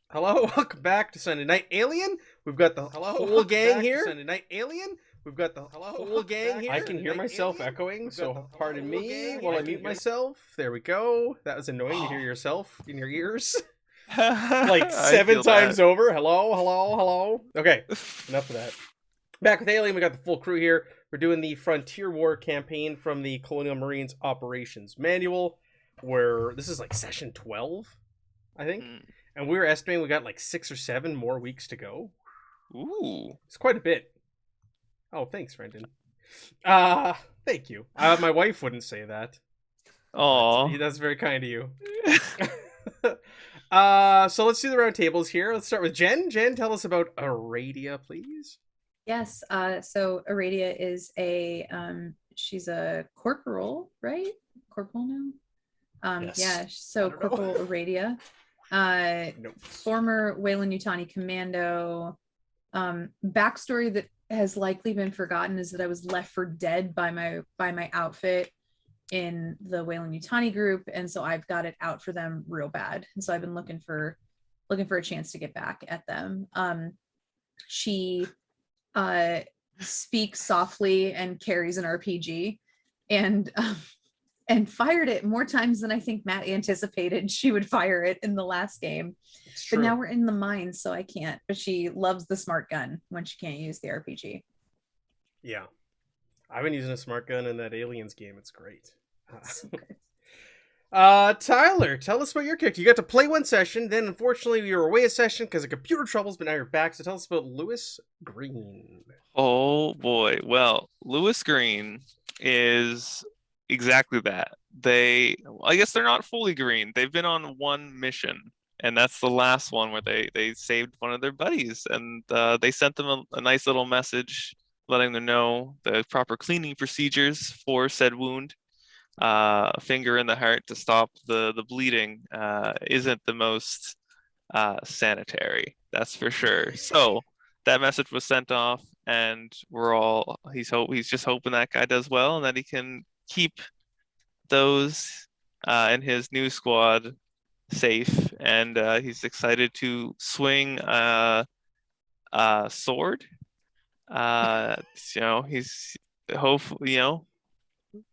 Hello, welcome back to Sunday Night Alien. We've got the whole gang here. Sunday Night Alien. We've got the whole gang here. I can hear myself echoing, so pardon me while I mute myself. There we go. That was annoying to hear yourself in your ears. Like I seven feel that. times over. Hello, hello, hello. Okay, enough of that. Back with Alien, we got the full crew here. We're doing the Frontier War campaign from the Colonial Marines Operations Manual, where this is like session 12, I think. Mm. And we were estimating we got like 6 or 7 more weeks to go. Ooh. It's quite a bit. Oh, thanks, Brendan. Uh, Thank you. My wife wouldn't say that, but Aw. that's very kind of you. So let's do the round tables here. Let's start with Jen. Jen, tell us about Aradia, please. Yes. So Aradia is she's a corporal, right? Corporal now. Yes. Yeah. So Corporal Aradia, Nope. former Weyland-Yutani commando. Backstory that has likely been forgotten is that I was left for dead by my outfit in the Weyland-Yutani group, and so I've got it out for them real bad. And so I've been looking for a chance to get back at them. She speaks softly and carries an RPG, and and fired it more times than I think Matt anticipated she would fire it in the last game. But now we're in the mines, so I can't. But she loves the smart gun when she can't use the RPG. Yeah. I've been using a smart gun in that Aliens game. It's great. So good. Tyler, tell us about your character. You got to play one session, then unfortunately you were away a session because of computer troubles, but now you're back. So tell us about Lewis Green. Oh boy. Well, Lewis Green is exactly that. I guess they're not fully green. They've been on one mission, and that's the last one where they saved one of their buddies, and they sent them a nice little message letting them know the proper cleaning procedures for said wound. A finger in the heart to stop the bleeding isn't the most sanitary, that's for sure. So that message was sent off, and he's just hoping that guy does well and that he can keep those in his new squad safe. And he's excited to swing a sword. He's hopefully,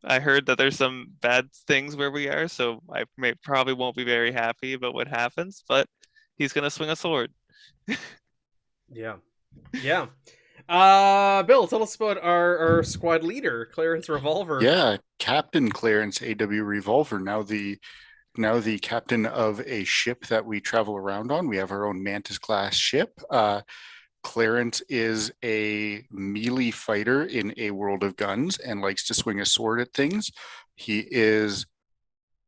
I heard that there's some bad things where we are, so probably won't be very happy about what happens, but he's gonna swing a sword. Yeah. Yeah. Bill, tell us about our squad leader, Clarence Revolver. Yeah, Captain Clarence AW Revolver, now the captain of a ship that we travel around on. We have our own Mantis class ship. Clarence is a melee fighter in a world of guns and likes to swing a sword at things. He is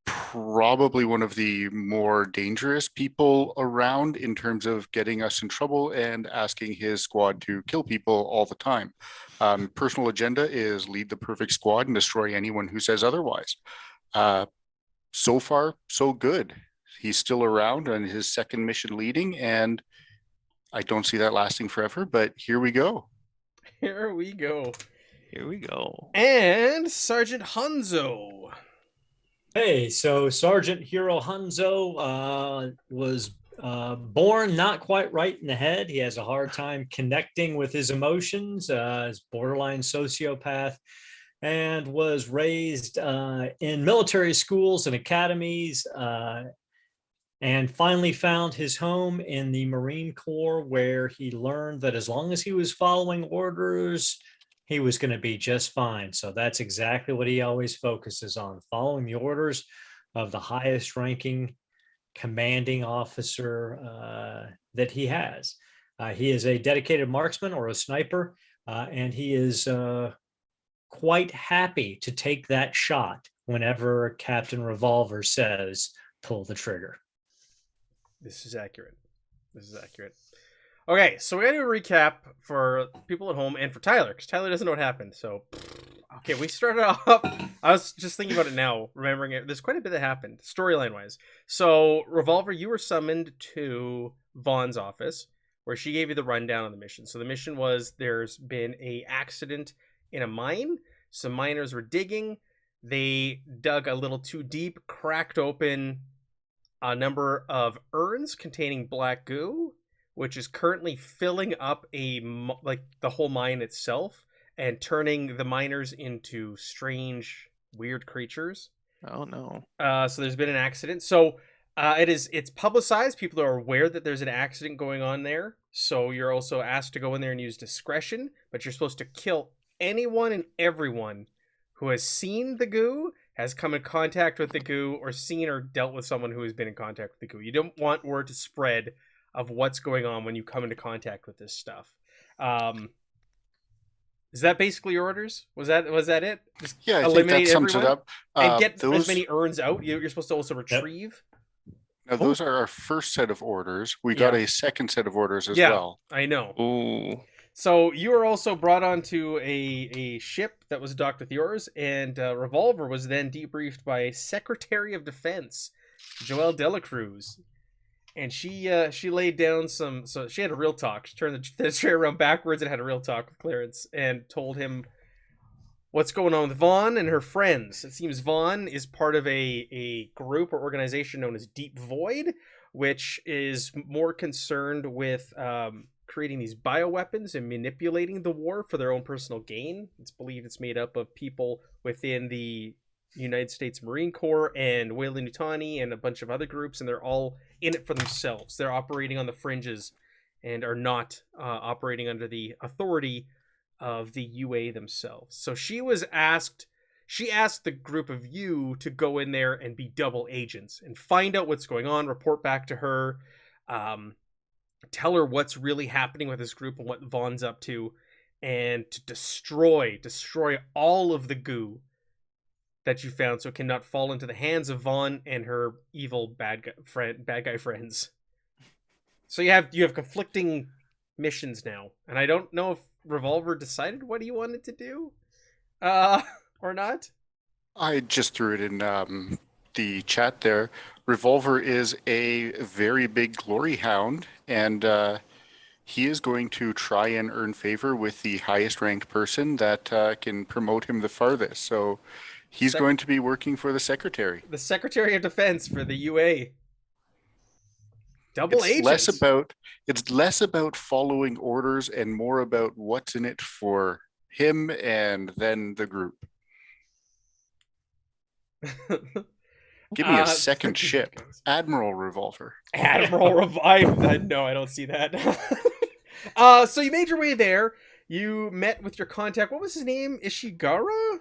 probably one of the more dangerous people around in terms of getting us in trouble and asking his squad to kill people all the time. Personal agenda is lead the perfect squad and destroy anyone who says otherwise. So far, so good. He's still around on his second mission leading, and I don't see that lasting forever, but here we go. Here we go. Here we go. And Sergeant Hanzo. Hey, so Sergeant Hiro Hanzo was born not quite right in the head. He has a hard time connecting with his emotions, is borderline sociopath, and was raised in military schools and academies, and finally found his home in the Marine Corps, where he learned that as long as he was following orders, he was going to be just fine. So that's exactly what he always focuses on, following the orders of the highest ranking commanding officer that he has. He is a dedicated marksman or a sniper, and he is quite happy to take that shot whenever Captain Revolver says, pull the trigger. This is accurate. Okay, so we gotta do a recap for people at home and for Tyler, because Tyler doesn't know what happened. So, okay, we started off. I was just thinking about it now, remembering it. There's quite a bit that happened, storyline wise. So, Revolver, you were summoned to Vaughn's office, where she gave you the rundown on the mission. So, the mission was there's been a accident in a mine. Some miners were digging. They dug a little too deep, cracked open a number of urns containing black goo, which is currently filling up like the whole mine itself and turning the miners into strange, weird creatures. Oh no. So there's been an accident. So it's publicized. People are aware that there's an accident going on there. So you're also asked to go in there and use discretion, but you're supposed to kill anyone and everyone who has seen the goo, has come in contact with the goo, or seen or dealt with someone who has been in contact with the goo. You don't want word to spread of what's going on when you come into contact with this stuff. Is that basically your orders? Was that it? Just Yeah, I think that sums it up. And get as many urns out. You're supposed to also retrieve. Now, those are our first set of orders. We got a second set of orders as well. I know. Ooh. So you were also brought onto a ship that was docked with yours, and Revolver was then debriefed by Secretary of Defense, Joelle Delacruz. And she laid down so she had a real talk. She turned the tray around backwards and had a real talk with Clarence and told him what's going on with Vaughn and her friends. It seems Vaughn is part of a group or organization known as Deep Void, which is more concerned with creating these bioweapons and manipulating the war for their own personal gain. It's believed it's made up of people within the United States Marine Corps and Weyland-Yutani and a bunch of other groups, and they're all in it for themselves. They're operating on the fringes and are not operating under the authority of the UA themselves. So she asked the group of you to go in there and be double agents and find out what's going on, report back to her, tell her what's really happening with this group and what Vaughn's up to, and to destroy all of the goo that you found so it cannot fall into the hands of Vaughn and her evil bad guy friends. So you have conflicting missions now, and I don't know if Revolver decided what he wanted to do or not. I just threw it in the chat there. Revolver is a very big glory hound, and he is going to try and earn favor with the highest ranked person that can promote him the farthest. So he's going to be working for the Secretary. The Secretary of Defense for the UA. Double agents. It's less about following orders and more about what's in it for him and then the group. Give me a second ship. Admiral Revolver. Admiral Revolver. No, I don't see that. So you made your way there. You met with your contact. What was his name? Ishigara?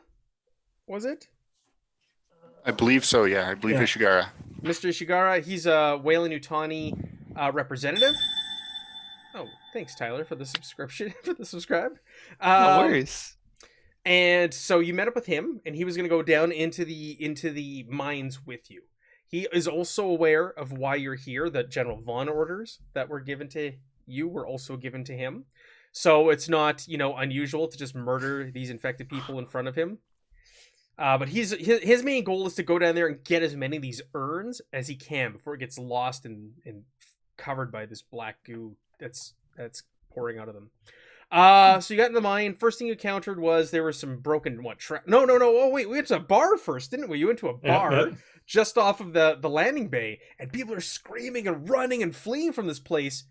Was it? I believe so, yeah. I believe Ishigara. Mr. Ishigara, he's a Weyland-Yutani representative. Oh, thanks, Tyler, for the subscription, for the subscribe. No worries. And so you met up with him, and he was going to go down into the mines with you. He is also aware of why you're here. That General Vaughn orders that were given to you were also given to him. So it's not, unusual to just murder these infected people in front of him. But his main goal is to go down there and get as many of these urns as he can before it gets lost and covered by this black goo that's pouring out of them. So you got in the mine. First thing you encountered was there were some broken No. Oh wait, we went to a bar first, didn't we? You went to a bar just off of the landing bay, and people are screaming and running and fleeing from this place.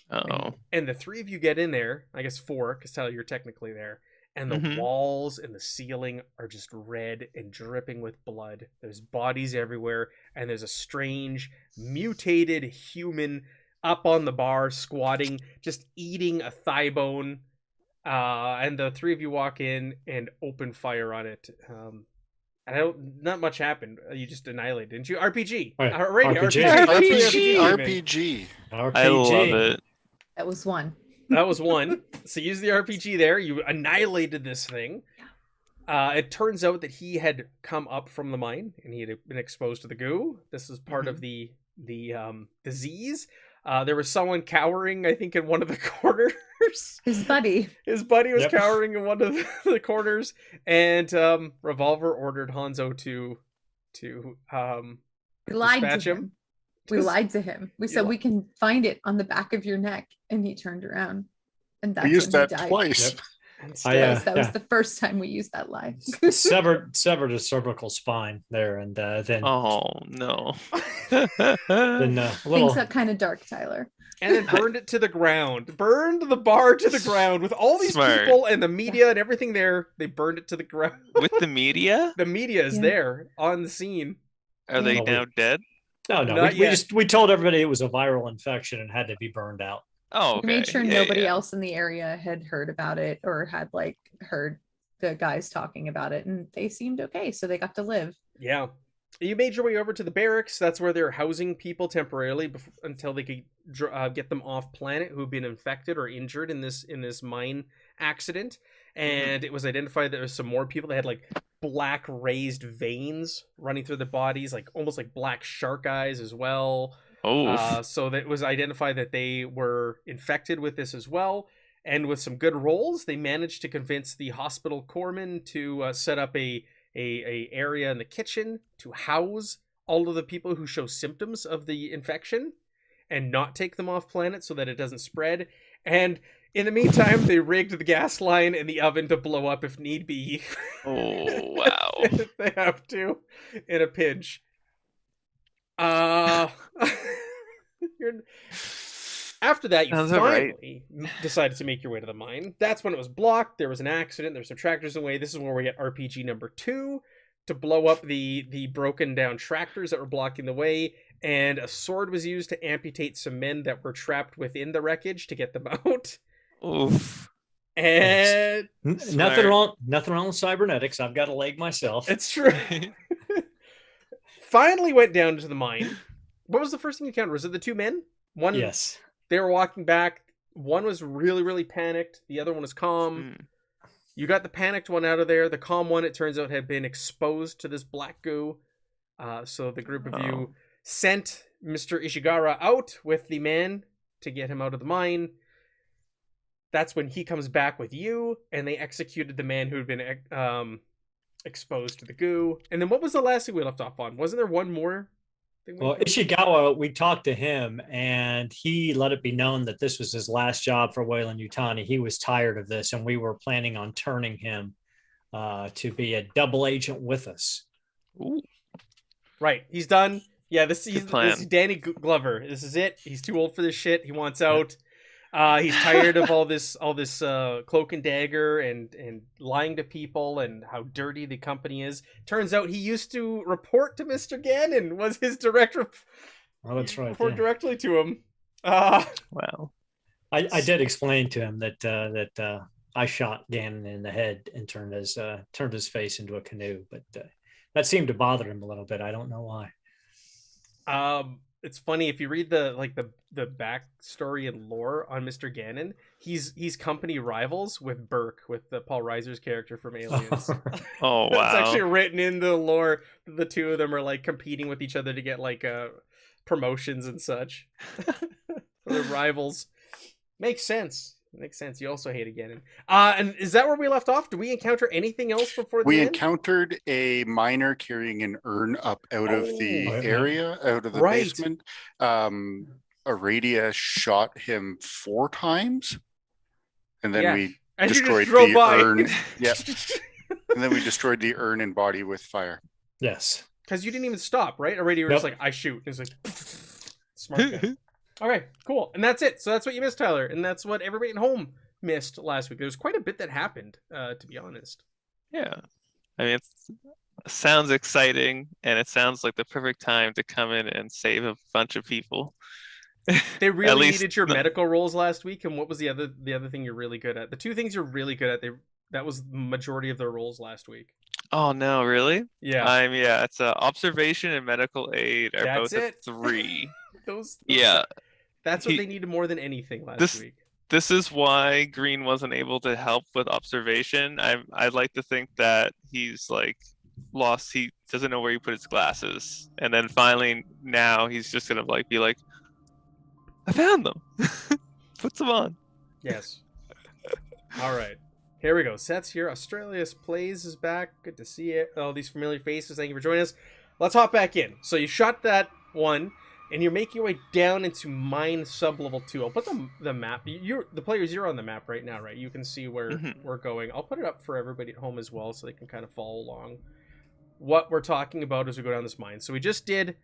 And the three of you get in there. I guess four, because Tyler, you're technically there. And the walls and the ceiling are just red and dripping with blood. There's bodies everywhere, and there's a strange, mutated human up on the bar, squatting, just eating a thigh bone. And the three of you walk in and open fire on it. And not much happened. You just annihilated, didn't you? RPG. Right. RPG. I love it. That was one. That was one. So use the RPG there. You annihilated this thing. It turns out that he had come up from the mine and he had been exposed to the goo. This is part of the disease. There was someone cowering, I think, in one of the corners. His buddy was cowering in one of the corners, and Revolver ordered Hanzo to we lied dispatch to him. We lied to him. We said we can find it on the back of your neck, and he turned around, and that's we used when that he died. twice. And That was the first time we used that lie. severed a cervical spine there, and then Oh no. then a Things little. got kind of dark, Tyler. and then burned it to the ground. Burned the bar to the ground with all these Smart. people and the media and everything there. They burned it to the ground. With the media? The media is Yeah. there on the scene. Are they Yeah. now dead? No, Not we yet. we told everybody it was a viral infection and had to be burned out. Oh, okay. We made sure Yeah, nobody yeah. else in the area had heard about it or had like heard the guys talking about it, and they seemed okay, so they got to live. Yeah. You made your way over to the barracks. That's where they're housing people temporarily until they could get them off planet who've been infected or injured in this mine accident. And it was identified that there was some more people that had like black raised veins running through the bodies, like almost like black shark eyes as well. Oh, So that it was identified that they were infected with this as well. And with some good rolls, they managed to convince the hospital corpsman to set up a area in the kitchen to house all of the people who show symptoms of the infection and not take them off planet so that it doesn't spread. And in the meantime, they rigged the gas line and the oven to blow up if need be. oh, wow. If they have to in a pinch. You're... After that, you Sounds alright. finally decided to make your way to the mine. That's when it was blocked. There was an accident. There's some tractors in the way. This is where we get RPG number 2 to blow up the broken down tractors that were blocking the way. And a sword was used to amputate some men that were trapped within the wreckage to get them out. Oof. And Nothing wrong with cybernetics. I've got a leg myself. it's true. Finally went down to the mine. What was the first thing you encountered? Was it the two men? One. Yes. They were walking back. One was really, really panicked. The other one was calm. You got the panicked one out of there. The calm one, it turns out, had been exposed to this black goo. So the group of you sent Mr. Ishigara out with the man to get him out of the mine. That's when he comes back with you, and they executed the man who had been exposed to the goo. And then what was the last thing we left off on? Wasn't there one more? Well, Ishigawa, we talked to him, and he let it be known that this was his last job for Weyland-Yutani. He was tired of this, and we were planning on turning him to be a double agent with us. Ooh. Right, he's done. Yeah, this is plan. Danny Glover. This is it. He's too old for this shit. He wants out. He's tired of all this cloak and dagger and lying to people and how dirty the company is. Turns out he used to report to Mr. Gannon, was his direct Oh, that's right. report Yeah. directly to him. Wow. I did explain to him that I shot Gannon in the head and turned his face into a canoe, but that seemed to bother him a little bit. I don't know why. It's funny if you read the backstory and lore on Mr. Gannon. He's company rivals with Burke, with the Paul Reiser's character from Aliens. Oh, wow. It's actually written in the lore. The two of them are like competing with each other to get like promotions and such. They're rivals. Makes sense. You also hate Gannon. And is that where we left off? Do we encounter anything else before the We end? encountered a miner carrying an urn up out of the Oh, area, out of the right. basement. Aradia shot him 4 times, and then Yeah. we And you just destroyed drove the by. urn. Yep. And then we destroyed the urn and body with fire. Yes. Because you didn't even stop, right? Already you were just Nope. like, I shoot. It's like, smart guy. Okay, cool. And that's it. So that's what you missed, Tyler. And that's what everybody at home missed last week. There was quite a bit that happened, to be honest. Yeah. I mean, it sounds exciting, and it sounds like the perfect time to come in and save a bunch of people. They really least needed your the- medical roles last week. And what was the other thing you're really good at? The two things you're really good at, that was the majority of their roles last week. Oh, no, really? Yeah. It's observation and medical aid are That's both at it. 3. Those Yeah. That's what He- they needed more than anything last This- week. This is why Green wasn't able to help with observation. I'd like to think that he's like lost. He doesn't know where he put his glasses, and then finally now he's just gonna like be like, I found them. Puts them on. Yes. All right. Here we go. Seth's here. Australia's Plays is back. Good to see it. All these familiar faces. Thank you for joining us. Let's hop back in. So you shot that one. and you're making your way down into mine sub-level 2. I'll put the map. The players, you're on the map right now, right? You can see where Mhm. we're going. I'll put it up for everybody at home as well, so they can kind of follow along what we're talking about as we go down this mine. So we just did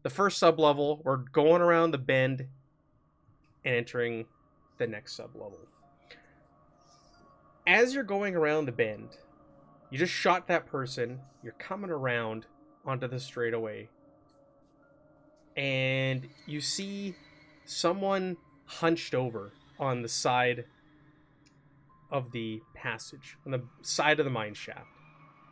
the first sub-level. We're going around the bend and entering the next sub-level. As you're going around the bend, you just shot that person. You're coming around onto the straightaway. And you see someone hunched over on the side of the passage, on the side of the mine shaft.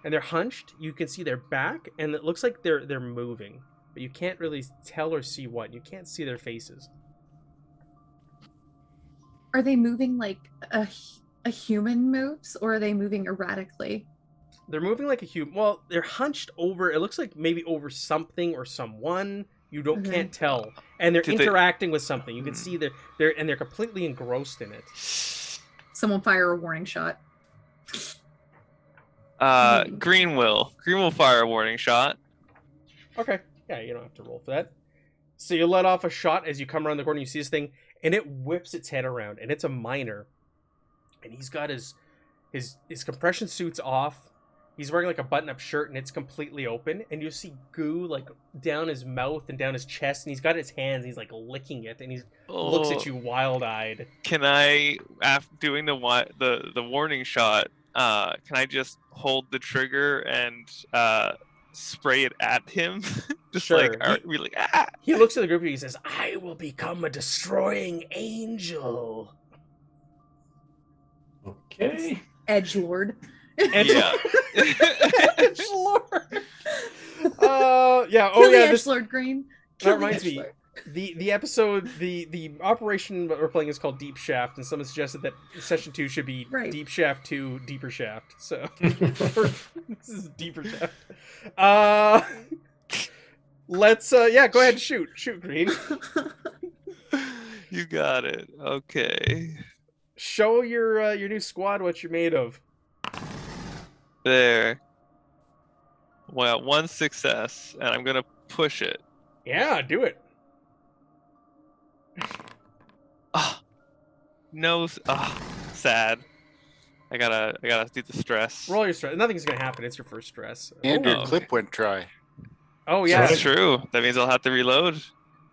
And they're hunched. You can see their back, and it looks like they're moving. But you can't really tell or see what. You can't see their faces. Are they moving like a human moves, or are they moving erratically? They're moving like a human. Well, they're hunched over. It looks like maybe over something or someone. You can't tell, and they're Did they- interacting with something. You can see they're completely engrossed in it. Someone fire a warning shot. Green will fire a warning shot. Okay, yeah, you don't have to roll for that. So you let off a shot as you come around the corner. You see this thing, and it whips its head around, and it's a miner, and he's got his compression suit's off. He's wearing like a button-up shirt, and it's completely open. And you see goo like down his mouth and down his chest, and he's got his hands. And he's like licking it, and he looks at you wild-eyed. Can I, after doing the warning shot, can I just hold the trigger and spray it at him? Just Sure. like really. Ah! He looks at the group and he says, "I will become a destroying angel." Okay. Edgelord. Yeah. Edgelord. Yeah. Oh Kill the yeah. This Edgelord, Green. that Kill the reminds me. Edgelord. The episode, the operation that we're playing is called Deep Shaft, and someone suggested that session 2 should be Right. Deep Shaft 2, Deeper Shaft. So this is Deeper Shaft. Let's go ahead and shoot, Green. You got it. Okay. Show your new squad what you're made of. There. Well, one success, and I'm gonna push it. Yeah, do it. Ah, no. Sad. I gotta do the stress. Roll your stress. Nothing's gonna happen. It's your first stress. And Oh, your okay. clip went dry. Oh yeah. That's true. That means I'll have to reload.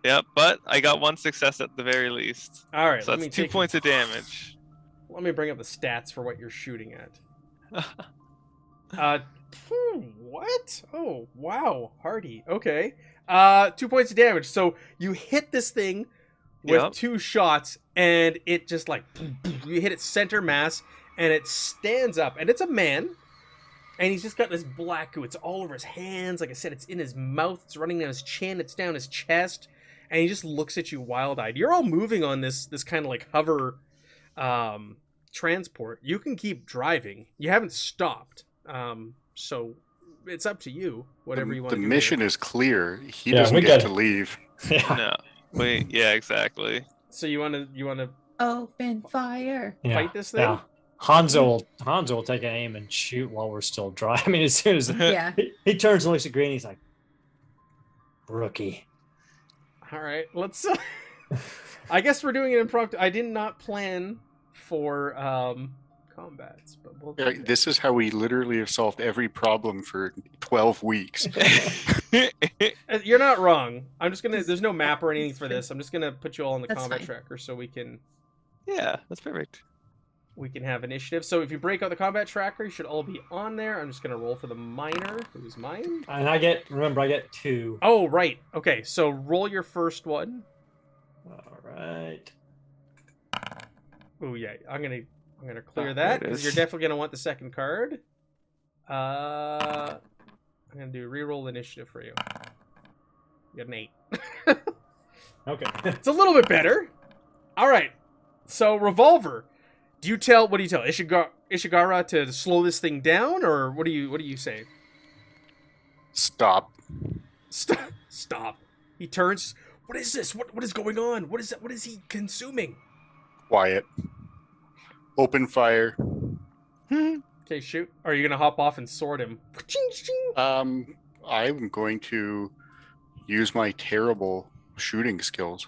Yep, but I got one success at the very least. All right. So Let me that's 2 points of damage. Let me bring up the stats for what you're shooting at. What? Oh, wow. Hardy. Okay. 2 points of damage. So you hit this thing with Yep. 2 shots, and it just like you hit its center mass, and it stands up, and it's a man, and he's just got this black goo. It's all over his hands. Like I said, it's in his mouth. It's running down his chin. It's down his chest, and he just looks at you wild-eyed. You're all moving on this kind of like hover transport. You can keep driving. You haven't stopped. So it's up to you. Whatever you want The to do. mission is clear. He Yeah, doesn't we get got to it. leave. Yeah. No. Wait. Yeah. Exactly. So you want to Open fire. Yeah. fight this thing? Yeah. Hanzo will take an aim and shoot while we're still dry. I mean, as soon as Yeah. he turns and looks at Green, he's like, rookie. All right, let's. I guess we're doing an impromptu. I did not plan for combats, but we'll do that. This is how we literally have solved every problem for 12 weeks. You're not wrong. I'm just gonna. There's no map or anything for this. I'm just gonna put you all on the That's combat fine. tracker so we can Yeah, that's perfect. have initiative. So if you break out the combat tracker, you should all be on there. I'm just gonna roll for the miner, who's mine. And I get 2. Oh right. Okay. So roll your first one. All right. Oh yeah. I'm gonna clear Oh, that there it because is. you're definitely gonna want the second card. I'm gonna do reroll initiative for you. You got an 8. Okay. It's a little bit better. All right. So revolver. What do you tell Ishigara to slow this thing down, or what do you say? Stop. Stop. He turns. What is this? What is going on? What is that? What is he consuming? Quiet. Open fire. Okay, shoot. Are you gonna hop off and sword him? I'm going to use my terrible shooting skills.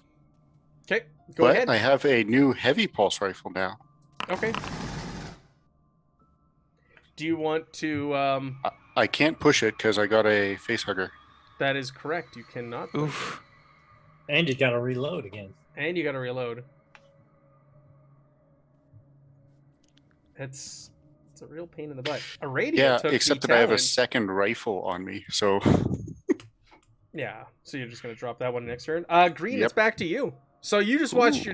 Okay, go But ahead. I have a new heavy pulse rifle now. Okay. Do you want to? I can't push it because I got a facehugger. That is correct. You cannot. push Oof. And you got to reload again. it. And you got to reload. It's a real pain in the butt. A radio Yeah, took except the that I have a talent. second rifle on me. So Yeah, so you're just gonna drop that one next turn. Green, Yep. it's back to you. So you just watched Ooh.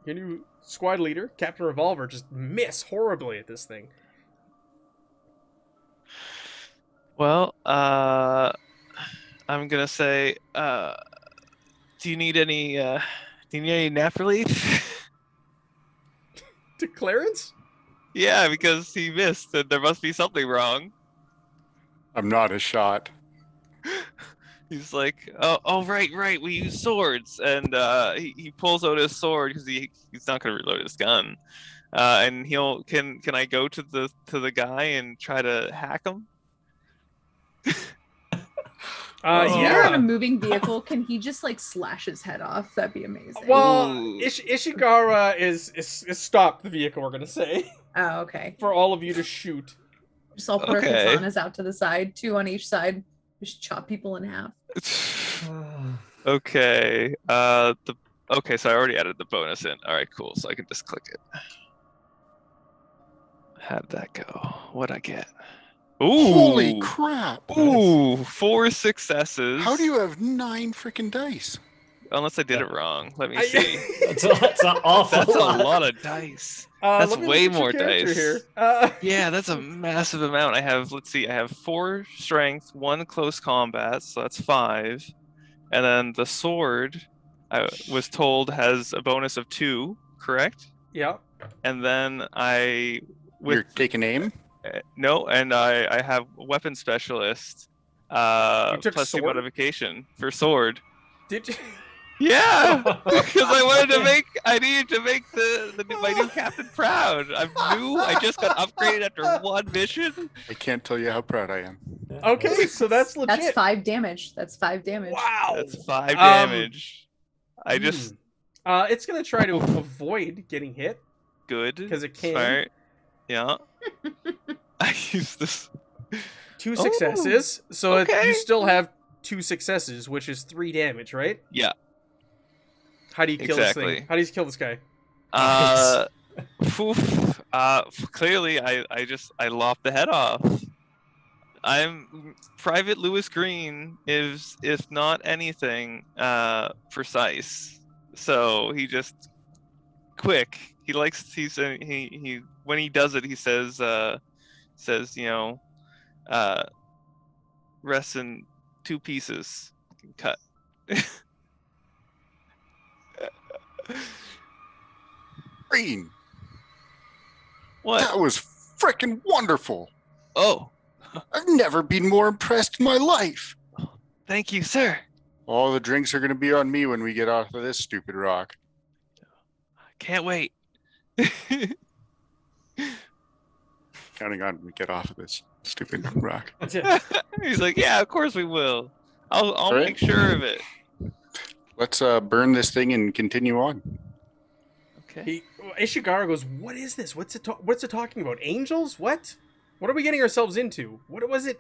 your new squad leader, Captain Revolver, just miss horribly at this thing. Well, I'm gonna say, do you need any nap relief? To Clarence? Yeah, because he missed, and there must be something wrong. I'm not a shot. He's like, oh, right, we use swords, and he pulls out his sword because he's not gonna reload his gun, and can I go to the guy and try to hack him? If you're Yeah. in a moving vehicle, can he just like slash his head off? That'd be amazing. Well, Ooh. Ishigara is stopped the vehicle. We're gonna say Oh, okay. for all of you to shoot. Just all put our Okay. katanas out to the side, 2 on each side. Just chop people in half. Okay. Okay, so I already added the bonus in. All right, cool. So I can just click it. How'd that go? What'd I get? Ooh. Holy crap! Ooh, 4 successes. How do you have 9 freaking dice? Unless I did it wrong. Let me see. That's an awful That's a lot. lot of dice. That's let me way look at your more character dice. Here. Yeah, that's a massive amount. I have, let's see, I have 4 strength, 1 close combat, so that's 5. And then the sword, I was told, has a bonus of 2, correct? Yeah. And then You're taking aim? no, and I have weapon specialist, You took plus 2 sword? modification for sword. Did you? Yeah, because I needed to make my new captain proud. I'm new. I just got upgraded after 1 mission. I can't tell you how proud I am. Okay, so that's legit. That's 5 damage. That's 5 damage. Wow. That's 5 damage. I just It's gonna try to avoid getting hit. good 'Cause it can. Smart. Yeah. I use this. 2 Oh, successes. So okay. you still have 2 successes, which is 3 damage, right? Yeah. How do you kill this Exactly. thing? How do you kill this guy? Clearly I lopped the head off. I'm Private Lewis Green is, if not anything, precise. So he just quick. He when he does it, he says, rests in 2 pieces. Cut. Green, What? that was freaking wonderful. Oh, I've never been more impressed in my life. thank you, sir. All the drinks are going to be on me when we get off of this stupid rock. Can't wait. Counting on we get off of this stupid rock. He's like, yeah, of course we will. I'll right. make sure of it. Let's burn this thing and continue on. Okay. Ishigara goes, "What is this? What's it talking about? Angels? What? What are we getting ourselves into? What was it?"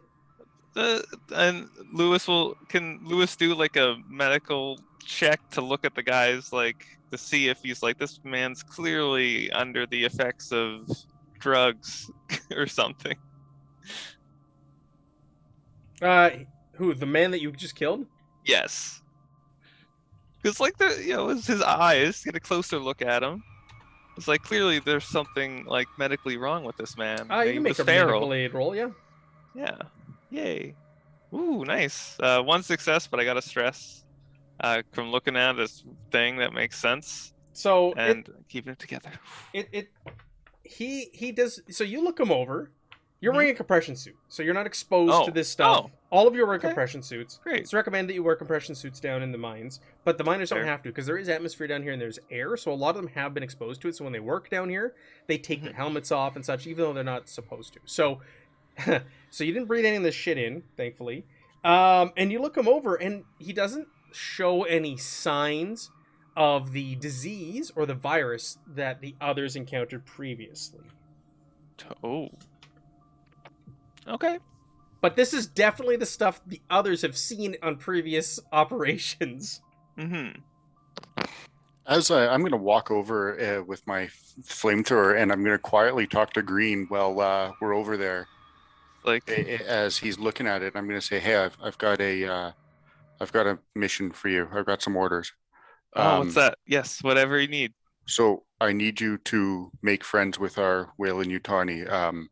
And can Lewis do like a medical check to look at the guys, like to see if he's like, this man's clearly under the effects of drugs or something. Who? The man that you just killed? Yes. Because like it's his eyes. Get a closer look at him. It's like clearly there's something like medically wrong with this man. You He can make was a medical aid roll, yeah. Yeah. Yay. Ooh, nice. 1 success, but I got a stress from looking at this thing that makes sense So and keeping it together. he does. So you look him over. You're Mhm. wearing a compression suit, so you're not exposed to this stuff. Oh. All of you are wearing Okay. compression suits. Great. It's recommended that you wear compression suits down in the mines, but the miners don't Fair. have to because there is atmosphere down here and there's air, so a lot of them have been exposed to it. So when they work down here, they take their helmets off and such, even though they're not supposed to. So, so you didn't breathe any of this shit in, thankfully. And you look him over, and he doesn't show any signs of the disease or the virus that the others encountered previously. Oh. Okay. But this is definitely the stuff the others have seen on previous operations. Mm-hmm. As I'm going to walk over with my flamethrower, and I'm going to quietly talk to Green while we're over there. Like, As he's looking at it, I'm going to say, "Hey, I've got a mission for you. I've got some orders. oh, what's that? Yes, whatever you need. So I need you to make friends with our Whalen Yutani.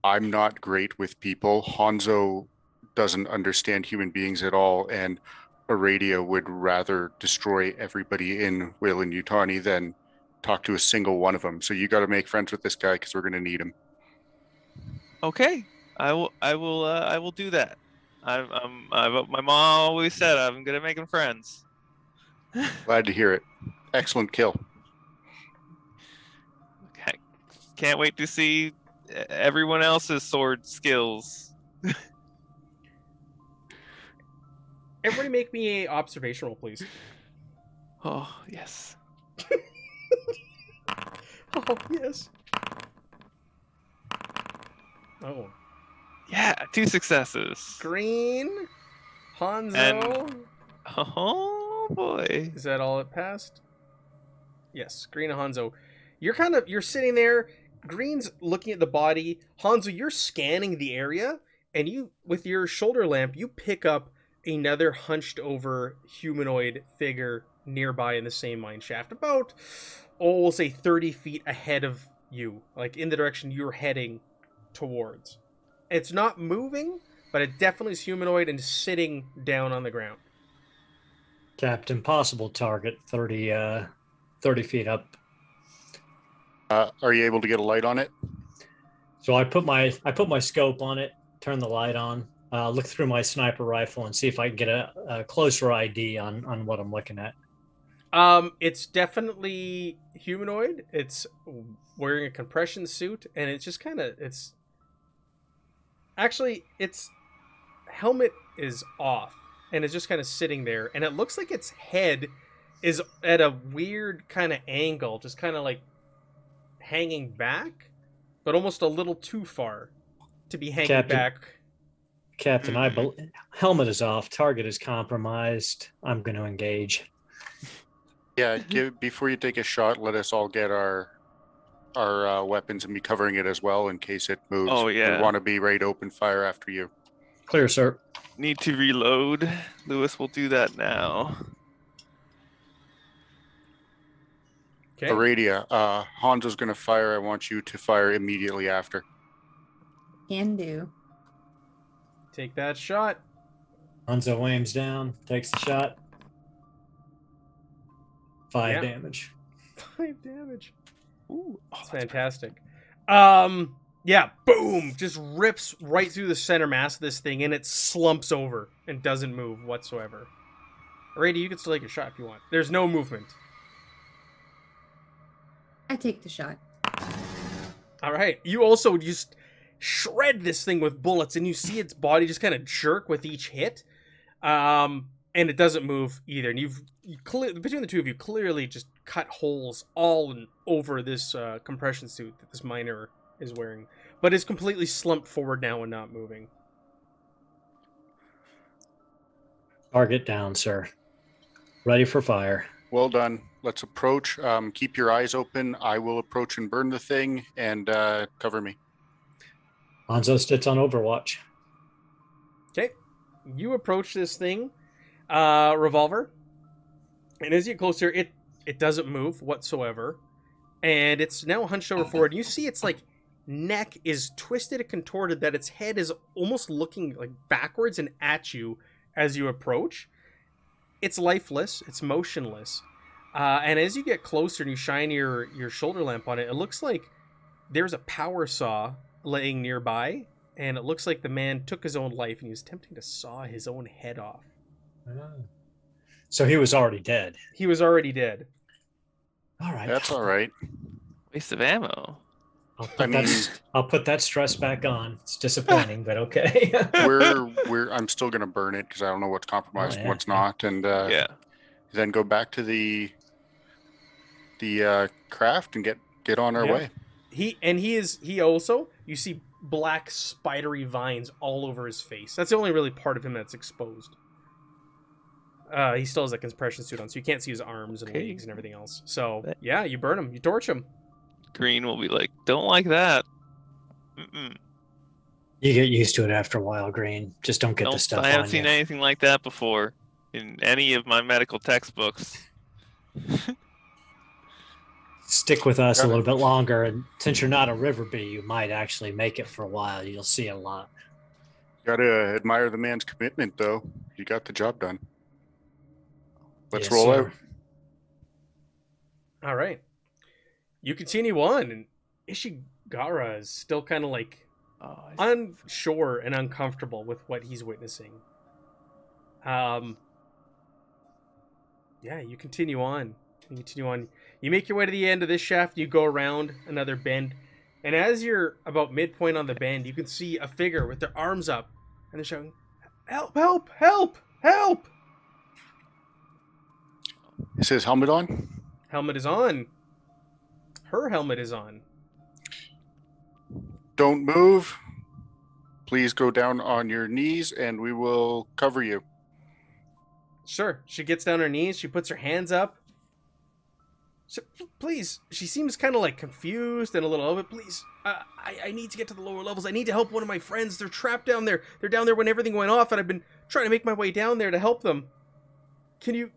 I'm not great with people. Hanzo doesn't understand human beings at all, and Aradia would rather destroy everybody in Whalen Yutani than talk to a single one of them. So you got to make friends with this guy because we're going to need him." Okay. I will do that. My mom always said I'm good at making friends. Glad to hear it. Excellent kill. Okay. Can't wait to see everyone else's sword skills. Everybody make me a observation roll, please. Oh, yes. Oh, yes. Oh. Yeah, 2 successes. Green, Hanzo. And- Oh boy. Is that all it passed? Yes, Green and Hanzo. You're sitting there. Green's looking at the body. Hanzo, you're scanning the area, and you, with your shoulder lamp, you pick up another hunched over humanoid figure nearby in the same mine shaft, about, we'll say 30 feet ahead of you, like in the direction you're heading towards. It's not moving, but it definitely is humanoid and sitting down on the ground. Captain, possible target 30 feet up. Are you able to get a light on it? So I put my scope on it, turn the light on, look through my sniper rifle, and see if I can get a closer ID on what I'm looking at. It's definitely humanoid. It's wearing a compression suit, and it's just kind of its helmet is off, and it's just kind of sitting there, and it looks like its head is at a weird kind of angle, just kind of like hanging back, but almost a little too far to be hanging Captain. back. Captain, helmet is off, target is compromised. I'm going to engage. Yeah, before you take a shot, let us all get our weapons and be covering it as well in case it moves. Oh, yeah. We want to be ready to open fire after you. Clear, sir. Need to reload. Lewis will do that now. Okay. Aradia, Hanzo's going to fire. I want you to fire immediately after. Can do. Take that shot. Hanzo aims down, takes the shot. 5 damage. 5 damage. Ooh, That's fantastic. Yeah, boom! Just rips right through the center mass of this thing, and it slumps over and doesn't move whatsoever. Aradia, you can still take a shot if you want. There's no movement. I take the shot. All right. You also just shred this thing with bullets, and you see its body just kind of jerk with each hit. And it doesn't move either. And between the two of you, clearly just cut holes all over this compression suit that this miner is wearing, but is completely slumped forward now and not moving. Target down, sir. Ready for fire. Well done. Let's approach. Keep your eyes open. I will approach and burn the thing and cover me. Hanzo sits on Overwatch. Okay. You approach this thing, revolver, and as you get closer, it doesn't move whatsoever, and it's now hunched over forward. You see its like neck is twisted and contorted, that its head is almost looking like backwards and at you as you approach. It's lifeless. It's motionless. And as you get closer and you shine your shoulder lamp on it, it looks like there's a power saw laying nearby, and it looks like the man took his own life and he was attempting to saw his own head off. So he was already dead. He was already dead. All right. That's all right. Waste of ammo. I'll put that stress back on. It's disappointing, but okay. I'm still gonna burn it because I don't know what's compromised, Oh, and yeah, what's yeah. not, and Yeah. then go back to the craft and get on our Yeah. way. He also, you see black spidery vines all over his face. That's the only really part of him that's exposed. He still has a compression suit on, so you can't see his arms and Okay. legs and everything else. So That- yeah, you burn him, you torch him. Green will be like, don't like that. Mm-mm. You get used to it after a while, Green. Just don't get the Nope, stuff I haven't on seen you. anything like that before in any of my medical textbooks. Stick with us a Got it. little bit longer, and since you're not a river bee, you might actually make it for a while. You'll see a lot. Gotta admire the man's commitment, though. He got the job done. Let's Yes, roll sir. out. All right, you continue on, and Ishigara is still kind of like Oh, unsure and uncomfortable with what he's witnessing. Yeah, you continue on. You continue on. You make your way to the end of this shaft. You go around another bend, and as you're about midpoint on the bend, you can see a figure with their arms up, and they're shouting, "Help! Help! Help! Help!" Is his helmet on? Helmet is on. Her helmet is on. Don't move. Please go down on your knees, and we will cover you. Sure. She gets down on her knees. She puts her hands up. Please. She seems kind of like confused and a little bit. Please. I need to get to the lower levels. I need to help one of my friends. They're trapped down there. They're down there when everything went off, and I've been trying to make my way down there to help them. Can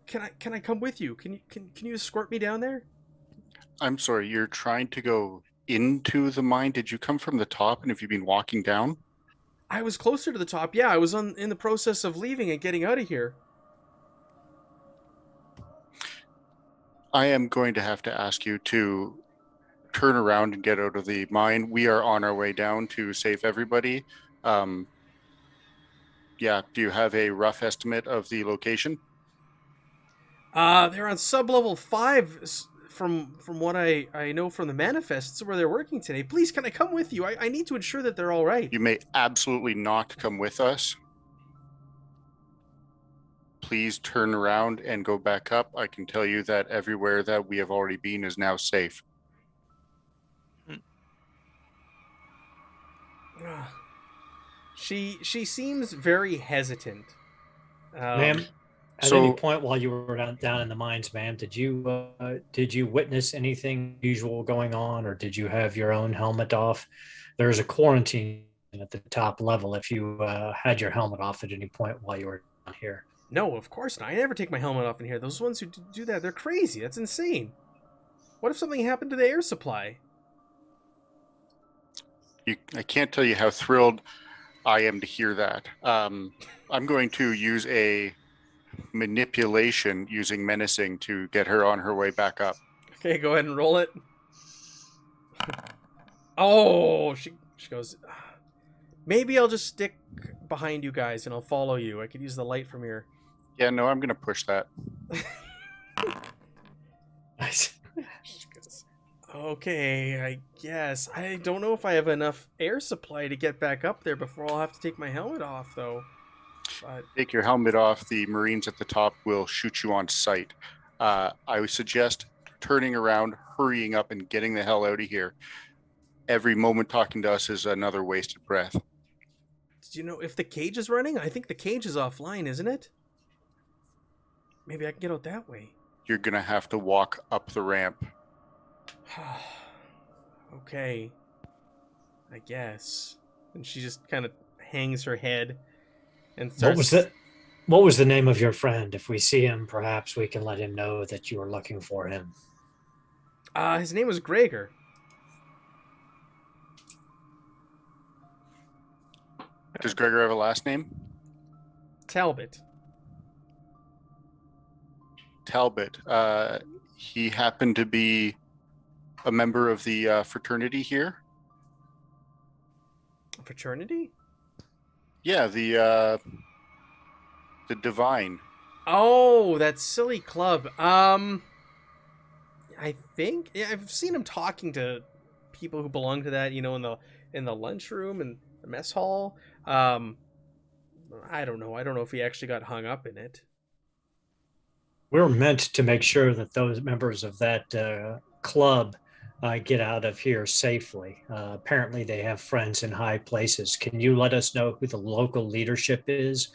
I come with you? Can you escort me down there? I'm sorry, you're trying to go into the mine. Did you come from the top, and have you been walking down? I was closer to the top. Yeah, I was in the process of leaving and getting out of here. I am going to have to ask you to turn around and get out of the mine. We are on our way down to save everybody. Yeah, do you have a rough estimate of the location? They're on sub-level 5 from what I know from the manifests where they're working today. Please, can I come with you? I need to ensure that they're all right. You may absolutely not come with us. Please turn around and go back up. I can tell you that everywhere that we have already been is now safe. She seems very hesitant. Ma'am, at any point while you were down in the mines, ma'am, did you witness anything unusual going on, or did you have your own helmet off? There's a quarantine at the top level if you had your helmet off at any point while you were down here. No, of course not. I never take my helmet off in here. Those ones who do that, they're crazy. That's insane. What if something happened to the air supply? I can't tell you how thrilled I am to hear that. I'm going to use a manipulation using menacing to get her on her way back up. Okay, go ahead and roll it. Oh, she goes, maybe I'll just stick behind you guys and I'll follow you. I could use the light from here. Yeah, no, I'm going to push that. Nice. She goes, okay, I guess. I don't know if I have enough air supply to get back up there before I'll have to take my helmet off, though. But Take your helmet off. The Marines at the top will shoot you on sight. I would suggest turning around, hurrying up, and getting the hell out of here. Every moment talking to us is another wasted breath. do you know if the cage is running? I think the cage is offline, isn't it? Maybe I can get out that way. You're going to have to walk up the ramp. Okay. I guess. And she just kind of hangs her head and starts... What was the name of your friend? If we see him, perhaps we can let him know that you are looking for him. His name was Gregor. Does Gregor have a last name? Talbot. Talbot. He happened to be a member of the fraternity here. Fraternity? Yeah, the Divine. Oh, that silly club. I think... Yeah, I've seen him talking to people who belong to that, in the lunchroom and the mess hall. I don't know. I don't know if he actually got hung up in it. We're meant to make sure that those members of that club get out of here safely. Apparently, they have friends in high places. Can you let us know who the local leadership is?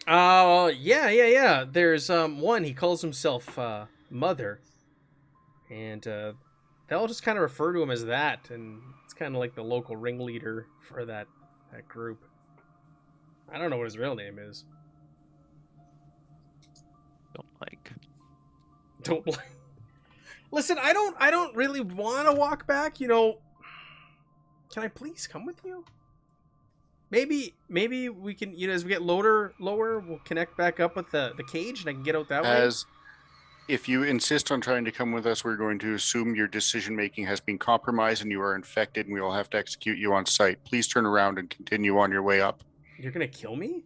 Yeah. There's one. He calls himself Mother, and they'll just kind of refer to him as that, and it's kind of like the local ringleader for that group. I don't know what his real name is. Don't like. Don't like. Listen, I don't really want to walk back. Can I please come with you? Maybe we can, as we get lower, we'll connect back up with the cage, and I can get out that way. If you insist on trying to come with us, we're going to assume your decision making has been compromised and you are infected, and we will have to execute you on site. Please turn around and continue on your way up. You're gonna kill me?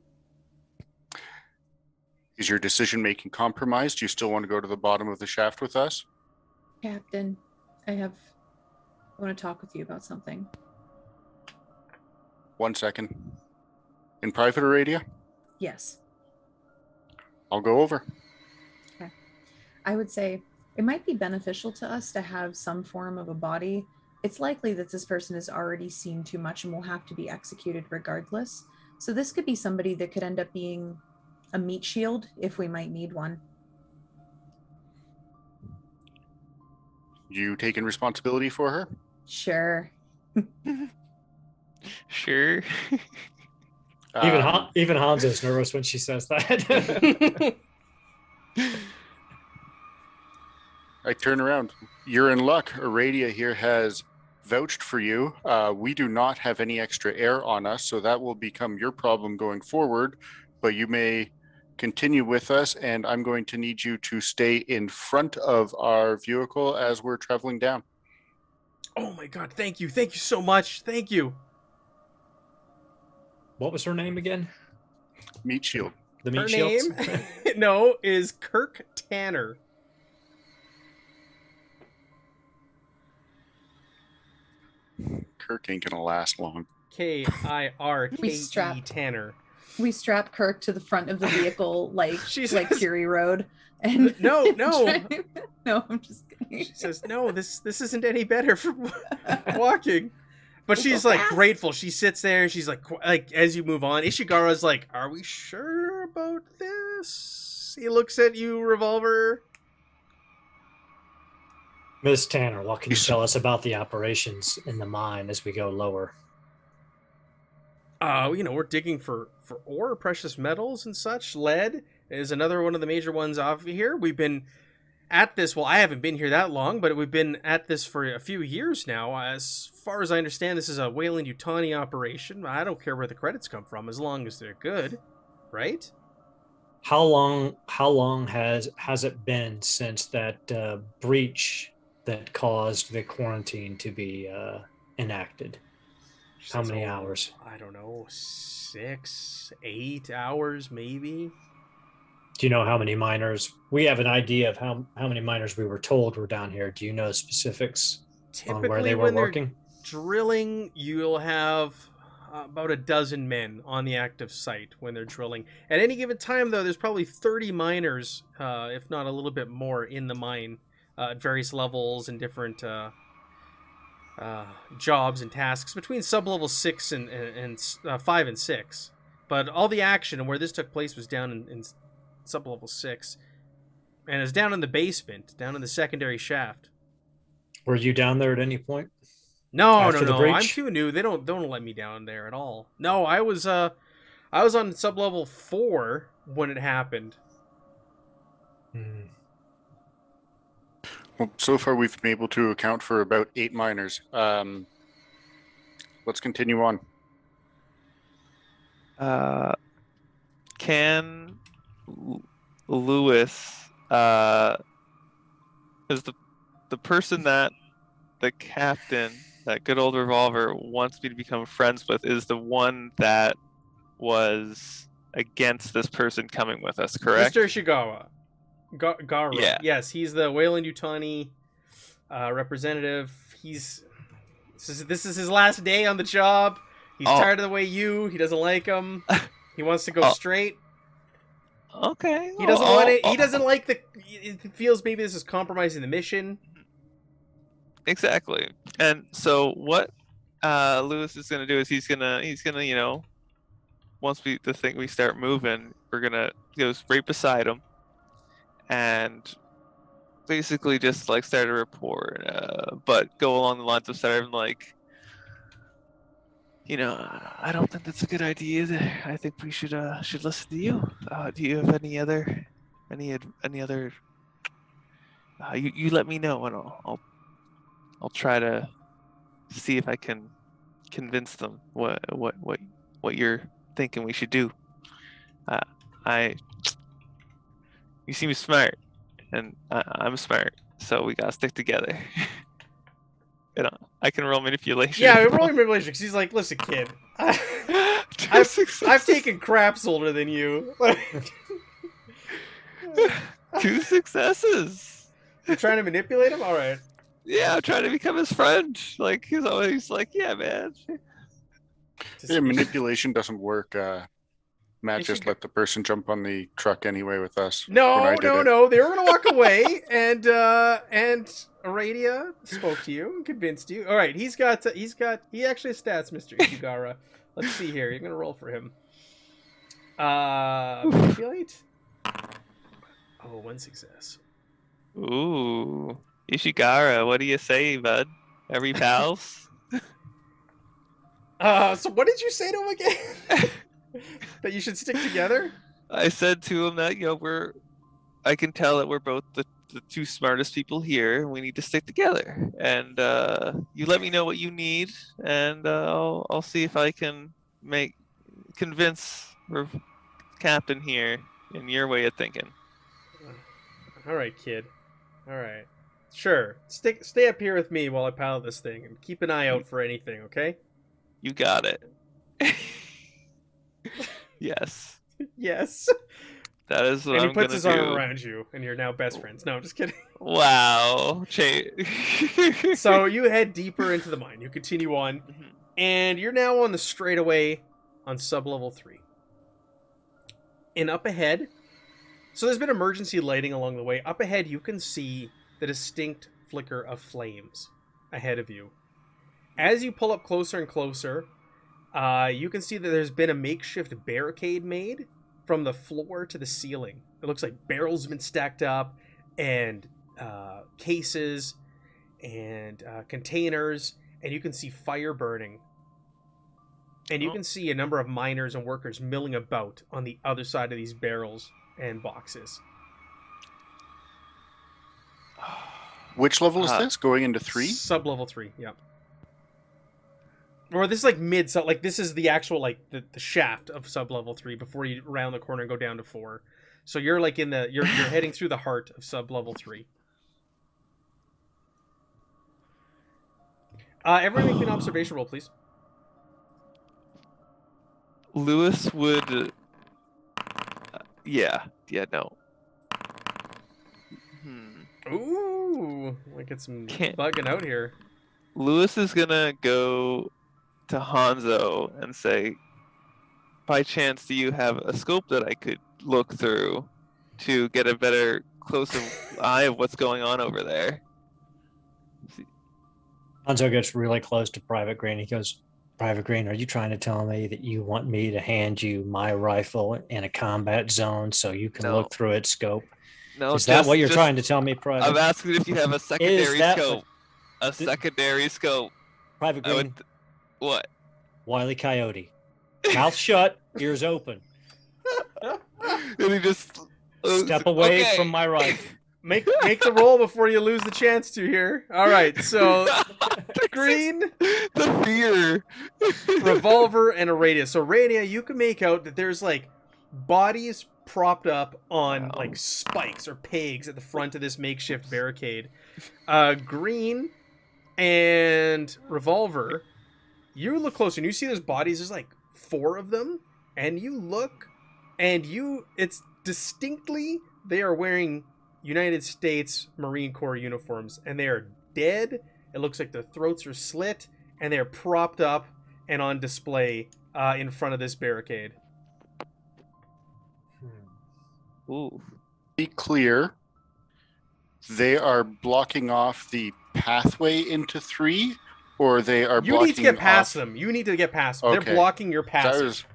Is your decision making compromised? Do you still want to go to the bottom of the shaft with us? Captain, I want to talk with you about something. 1 second. In private, Aradia? Yes. I'll go over. Okay. I would say it might be beneficial to us to have some form of a body. It's likely that this person has already seen too much and will have to be executed regardless. So this could be somebody that could end up being a meat shield if we might need one. You taking responsibility for her? Sure. Sure. Even Hanzo's nervous when she says that. I turn around. You're in luck. Aradia here has vouched for you. We do not have any extra air on us, so that will become your problem going forward. But you may continue with us, and I'm going to need you to stay in front of our vehicle as we're traveling down. Oh my god, thank you so much. Thank you. What was her name again? Meat Shield. The Her meat shields? name is Kirk Tanner. Kirk ain't gonna last long. Kirke Tanner. We strap Kirk to the front of the vehicle like Fury Road. And No. No, I'm just kidding. She says, "No, this isn't any better for walking." But she's like grateful. She sits there. She's like as you move on, Ishigara's like, "Are we sure about this?" He looks at you, Revolver. Miss Tanner, what can you tell us about the operations in the mine as we go lower? We're digging for ore, precious metals and such. Lead is another one of the major ones off here. We've been at this, well, I haven't been here that long, but we've been at this for a few years now. As far as I understand, this is a Weyland-Yutani operation. I don't care where the credits come from, as long as they're good, right? How long has it been since that breach that caused the quarantine to be enacted? How many hours? I don't know, 6, 8 hours, maybe. Do you know how many miners? We have an idea of how many miners we were told were down here. Do you know specifics on where they were working? Drilling, you'll have about a dozen men on the active site when they're drilling. At any given time, though, there's probably 30 miners, if not a little bit more, in the mine at various levels and different jobs and tasks between sub-level 6 and 5 and 6. But all the action and where this took place was down in sub-level 6. And it's down in the basement, down in the secondary shaft. Were you down there at any point? No. I'm too new. They don't let me down there at all. No, I was on sub-level 4 when it happened. Well, so far we've been able to account for about 8 miners. Let's continue on. Can Lewis is the person that the captain, that good old Revolver, wants me to become friends with, is the one that was against this person coming with us, correct? Mr. Ishigawa. Gara. Yeah. Yes, he's the Weyland-Yutani Representative, this is his last day on the job. He's Oh. tired of the way he doesn't like him. He wants to go Oh. straight. Okay. He doesn't want it. He doesn't like it feels maybe this is compromising the mission. Exactly. And so what Lewis is gonna do is he's gonna once we start moving, we're gonna go right beside him and basically just like start a report, but go along the lines of starting like, I don't think that's a good idea either. I think we should listen to you. Do you have any other you let me know and I'll try to see if I can convince them what you're thinking we should do. You seem smart, and I'm smart, so we gotta stick together. I can roll manipulation. Yeah, roll manipulation. Because he's like, listen, kid, I've taken craps older than you. 2 successes. You're trying to manipulate him? All right. Yeah, I'm trying to become his friend. Like he's always like, yeah, man. Yeah, manipulation doesn't work. Matt You just should let the person jump on the truck anyway with us. when No, I did it. no. They were gonna walk away, and Aradia spoke to you and convinced you. All right, he actually has stats, Mr. Ikugara. Let's see here. You're gonna roll for him. Manipulate. Oh, 1 success. Ooh, Ishigara, what do you say, bud? Are we pals? So what did you say to him again? That you should stick together? I said to him that I can tell that we're both the 2 smartest people here, and we need to stick together. And you let me know what you need, and I'll see if I can convince Captain here in your way of thinking. All right, kid. All right. Sure. Stay up here with me while I pilot this thing, and keep an eye out for anything. Okay? You got it. Yes. Yes. That is what And I'm he puts gonna his do. arm around you, and you're now best friends. No, I'm just kidding. Wow. So you head deeper into the mine. You continue on, and you're now on the straightaway on sub-level 3. And up ahead, so there's been emergency lighting along the way. Up ahead, you can see the distinct flicker of flames ahead of you. As you pull up closer and closer, you can see that there's been a makeshift barricade made from the floor to the ceiling. It looks like barrels have been stacked up, and cases, and containers, and you can see fire burning. And you can see a number of miners and workers milling about on the other side of these barrels and boxes. Which level is this? Going into 3? Sub-level 3, yeah. Or this is like so like this is the actual like the shaft of sub-level 3 before you round the corner and go down to 4. So you're like you're heading through the heart of sub-level 3. Everyone make me an observation roll, please. Lewis would. No. Ooh, I get some bugging out here. Lewis is gonna go to Hanzo and say, by chance, do you have a scope that I could look through to get a better closer eye of what's going on over there? Hanzo gets really close to Private Green. He goes, Private Green, are you trying to tell me that you want me to hand you my rifle in a combat zone so you can look through its scope? No, is that what you're trying to tell me, Private? I'm asking if you have a secondary scope. A secondary scope. Private Green. What? Wile E. Coyote. Mouth shut, ears open. And he just step away from my rifle. Make the roll before you lose the chance to here. All right, so Green, the fear, Revolver, and Aradia. So Aradia, you can make out that there's like bodies propped up on like spikes or pegs at the front of this makeshift barricade. Green and Revolver, you look closer and you see those bodies. There's like 4 of them, and you look, and it's distinctly they are wearing United States Marine Corps uniforms, and they are dead. It looks like their throats are slit, and they're propped up and on display in front of this barricade. Ooh. Be clear, they are blocking off the pathway into 3, or they are You blocking need to get past off... them. You need to get past them. Okay. They're blocking your 'Cause passage.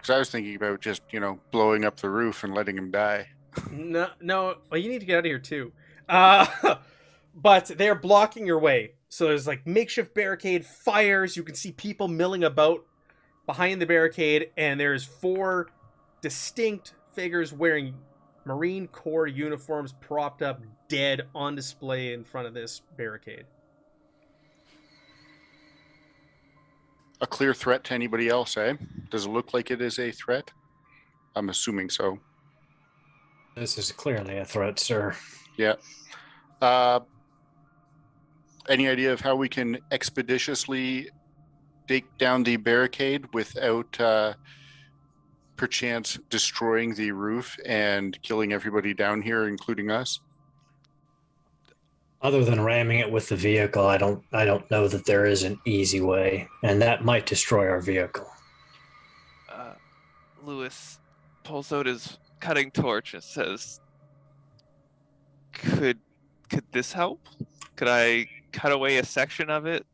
I was thinking about just, blowing up the roof and letting him die. No. Well, you need to get out of here too. But they're blocking your way. So there's like makeshift barricade, fires. You can see people milling about behind the barricade, and there's 4 distinct figures wearing Marine Corps uniforms, propped up, dead, on display in front of this barricade. A clear threat to anybody else, eh? Does it look like it is a threat? I'm assuming so. This is clearly a threat, sir. Yeah. Any idea of how we can expeditiously take down the barricade without perchance destroying the roof and killing everybody down here, including us? Other than ramming it with the vehicle, I don't know that there is an easy way, and that might destroy our vehicle. Lewis pulls out his cutting torch and says, could this help? Could I cut away a section of it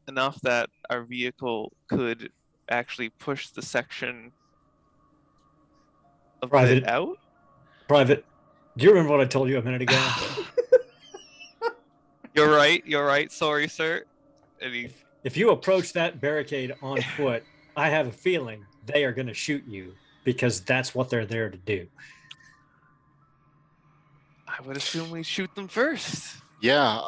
enough that our vehicle could actually push the section of Private. it out? Private, do you remember what I told you a minute ago? You're right. Sorry, sir. And he, If you approach that barricade on foot, I have a feeling they are going to shoot you because that's what they're there to do. I would assume we shoot them first. Yeah.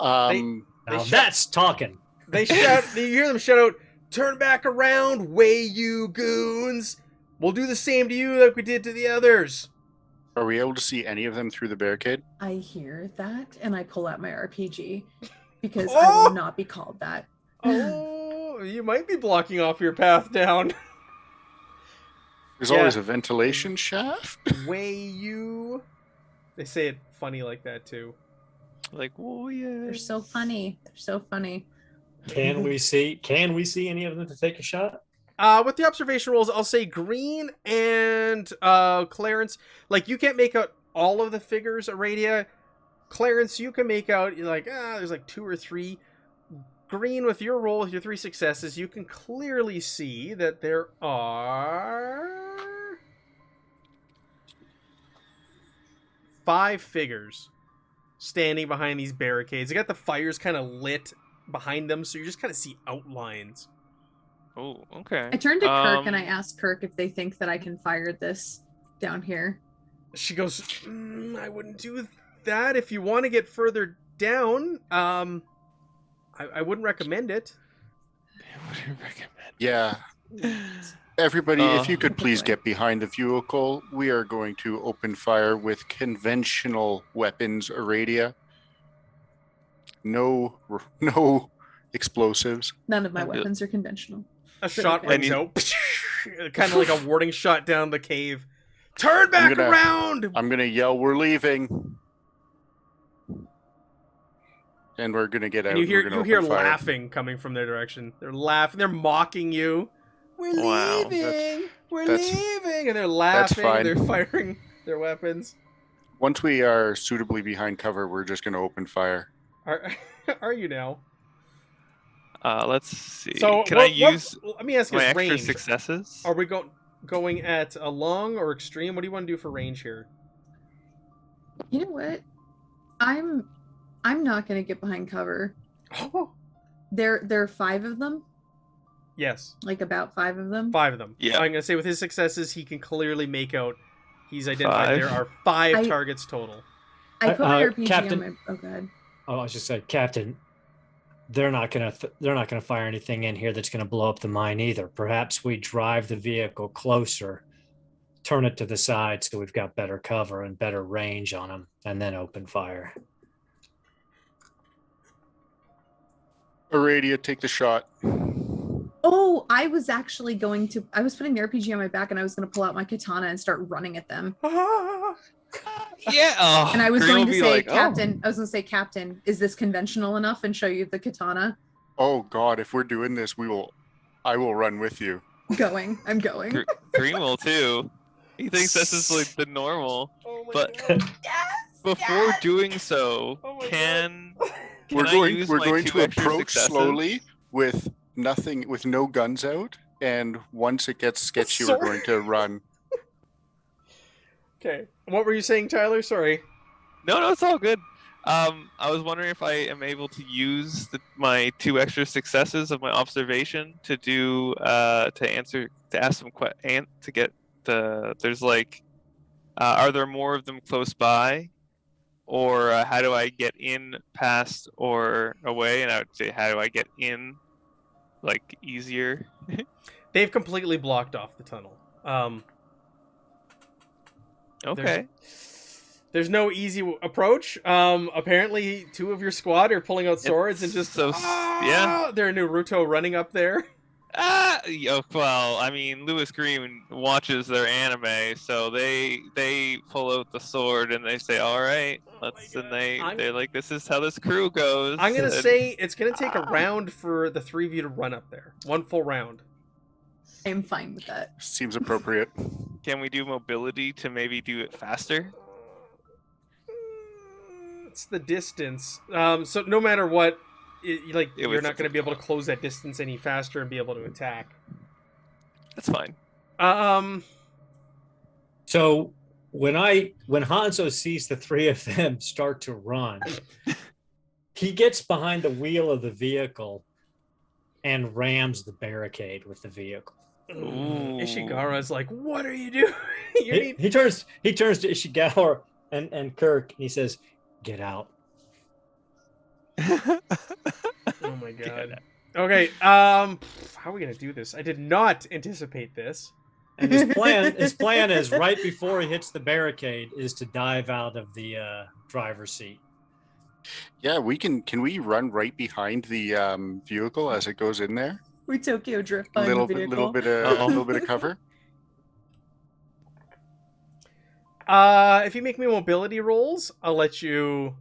Now that's talking. They shout. You hear them shout out, "Turn back around, way you goons! We'll do the same to you like we did to the others." Are we able to see any of them through the barricade? I hear that, and I pull out my RPG because I Oh! will not be called that. Oh, you might be blocking off your path down. There's Yeah. always a ventilation shaft. Way you. They say it funny like that too. Like, oh yeah. They're so funny. They're so funny. Can we see any of them to take a shot? With the observation rolls, I'll say Green and Clarence. Like, you can't make out all of the figures, Aradia. Clarence, you can make out, like, there's like 2 or 3. Green, with your roll, with your 3 successes, you can clearly see that there are 5 figures standing behind these barricades. They got the fires kind of lit behind them, so you just kind of see outlines. Oh, okay. I turn to Kirk and I ask Kirk if they think that I can fire this down here. She goes, I wouldn't do that. If you want to get further down, I wouldn't recommend it. What do you recommend? Yeah. Everybody, if you could please boy. get behind the vehicle, we are going to open fire with conventional weapons, Aradia. No explosives. None of my I'm good. weapons are conventional. A shot okay. rings out, kind of like a warning shot down the cave. Turn back around! I'm gonna yell, "We're leaving!" And we're gonna get out. And you We're gonna hear open fire. laughing coming from their direction. They're laughing. They're mocking you. We're Wow, leaving. We're that's- leaving, and they're laughing. fine. They're firing their weapons. Once we are suitably behind cover, we're just gonna open fire. Are you now? Let's see. So Can I use let me ask you my this, extra range. successes? Are we going at a long or extreme? What do you want to do for range here? You know what? I'm not gonna get behind cover. Oh, There are 5 of them, yes, like about 5 of them. 5 of them. Yeah. I'm gonna say with his successes, he can clearly make out. He's identified 5. there are 5 I- targets total. I put my RPG Captain- on my. Oh god. Oh, I was just saying, Captain, they're not gonna fire anything in here that's gonna blow up the mine either. Perhaps we drive the vehicle closer, turn it to the side so we've got better cover and better range on them, and then open fire. Aradia, take the shot. Oh, I was actually going to. I was putting the RPG on my back, and I was going to pull out my katana and start running at them. Yeah. Oh, And I was Green going will to be say, like, oh. Captain, I was going to say, Captain, is this conventional enough? And show you the katana. Oh God, if we're doing this, I will run with you. I'm going. Green will too. He thinks this is like the normal. Oh my But god. Yes. before doing so, Oh my can We're I going. use We're my going 2 to extra approach successes? slowly with nothing, with no guns out, and once it gets sketchy, we're Sorry. going to run. Okay. What were you saying, Tyler? Sorry. No, it's all good. I was wondering if I am able to use my 2 extra successes of my observation to do to ask some to get the there's like are there more of them close by, or how do I get in, past, or away? And I would say, how do I get in like easier? They've completely blocked off the tunnel. Okay. There's no easy approach. Apparently 2 of your squad are pulling out swords and just yeah. they're Naruto running up there. Well, I mean, Lewis Green watches their anime, so they pull out the sword and they say, "All right, let's." And they're like, "This is how this crew goes." I'm gonna and, say it's gonna take a round for the 3 of you to run up there. 1 full round. I'm fine with that. Seems appropriate. Can we do mobility to maybe do it faster? It's the distance. So no matter what, you're not gonna be able to close that distance any faster and be able to attack. That's fine. So when Hanzo sees the 3 of them start to run, he gets behind the wheel of the vehicle and rams the barricade with the vehicle. Ooh. Ishigara's like, "What are you doing?" He turns to Ishigara and Kirk and he says, "Get out." Oh my god. Okay, how are we gonna do this? I did not anticipate this. And his plan is right before he hits the barricade is to dive out of the driver's seat. Yeah, we can. Can we run right behind the vehicle as it goes in there? We Tokyo drift A by little the bit, vehicle. little bit of cover. If you make me mobility rolls, I'll let you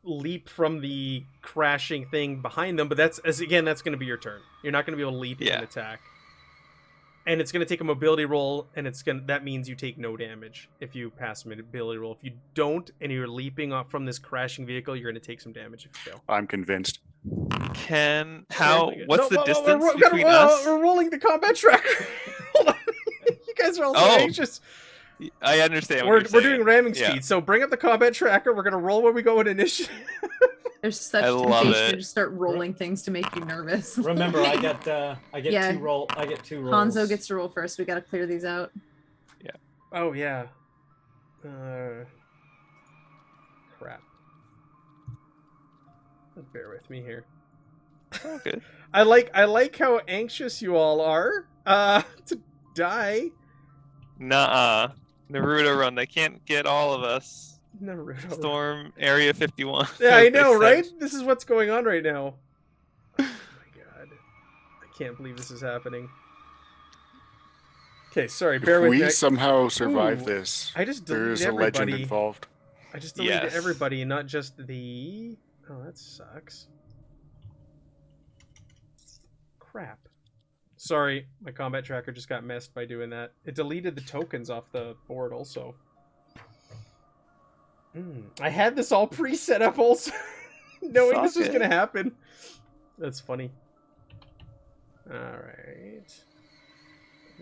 leap from the crashing thing behind them. But that's going to be your turn. You're not going to be able to leap and attack. And it's going to take a mobility roll, and that means you take no damage if you pass a mobility roll. If you don't, and you're leaping off from this crashing vehicle, you're going to take some damage if you fail. I'm convinced. What's the distance between us? us? We're rolling the combat tracker. Hold on. You guys are all so anxious. I understand. We're doing ramming speed, so bring up the combat tracker. We're going to roll when we go in initiative. There's such temptation to just start rolling things to make you nervous. Remember, I get 2 roll. I get 2 rolls. Hanzo gets to roll first. We got to clear these out. Yeah. Oh yeah. Crap. Bear with me here. Okay. I like how anxious you all are. To die. Nuh-uh. Naruto run. They can't get all of us. Naruto. Storm Area 51. Yeah, I know, right? This is what's going on right now. Oh my god. I can't believe this is happening. Okay, sorry, bear with me. If we somehow survive this, I just there's a legend involved. I just deleted everybody, not just the... Oh, that sucks. Crap. Sorry, my combat tracker just got messed by doing that. It deleted the tokens off the board also. I had this all pre-set up also, knowing this was going to happen. That's funny. Alright.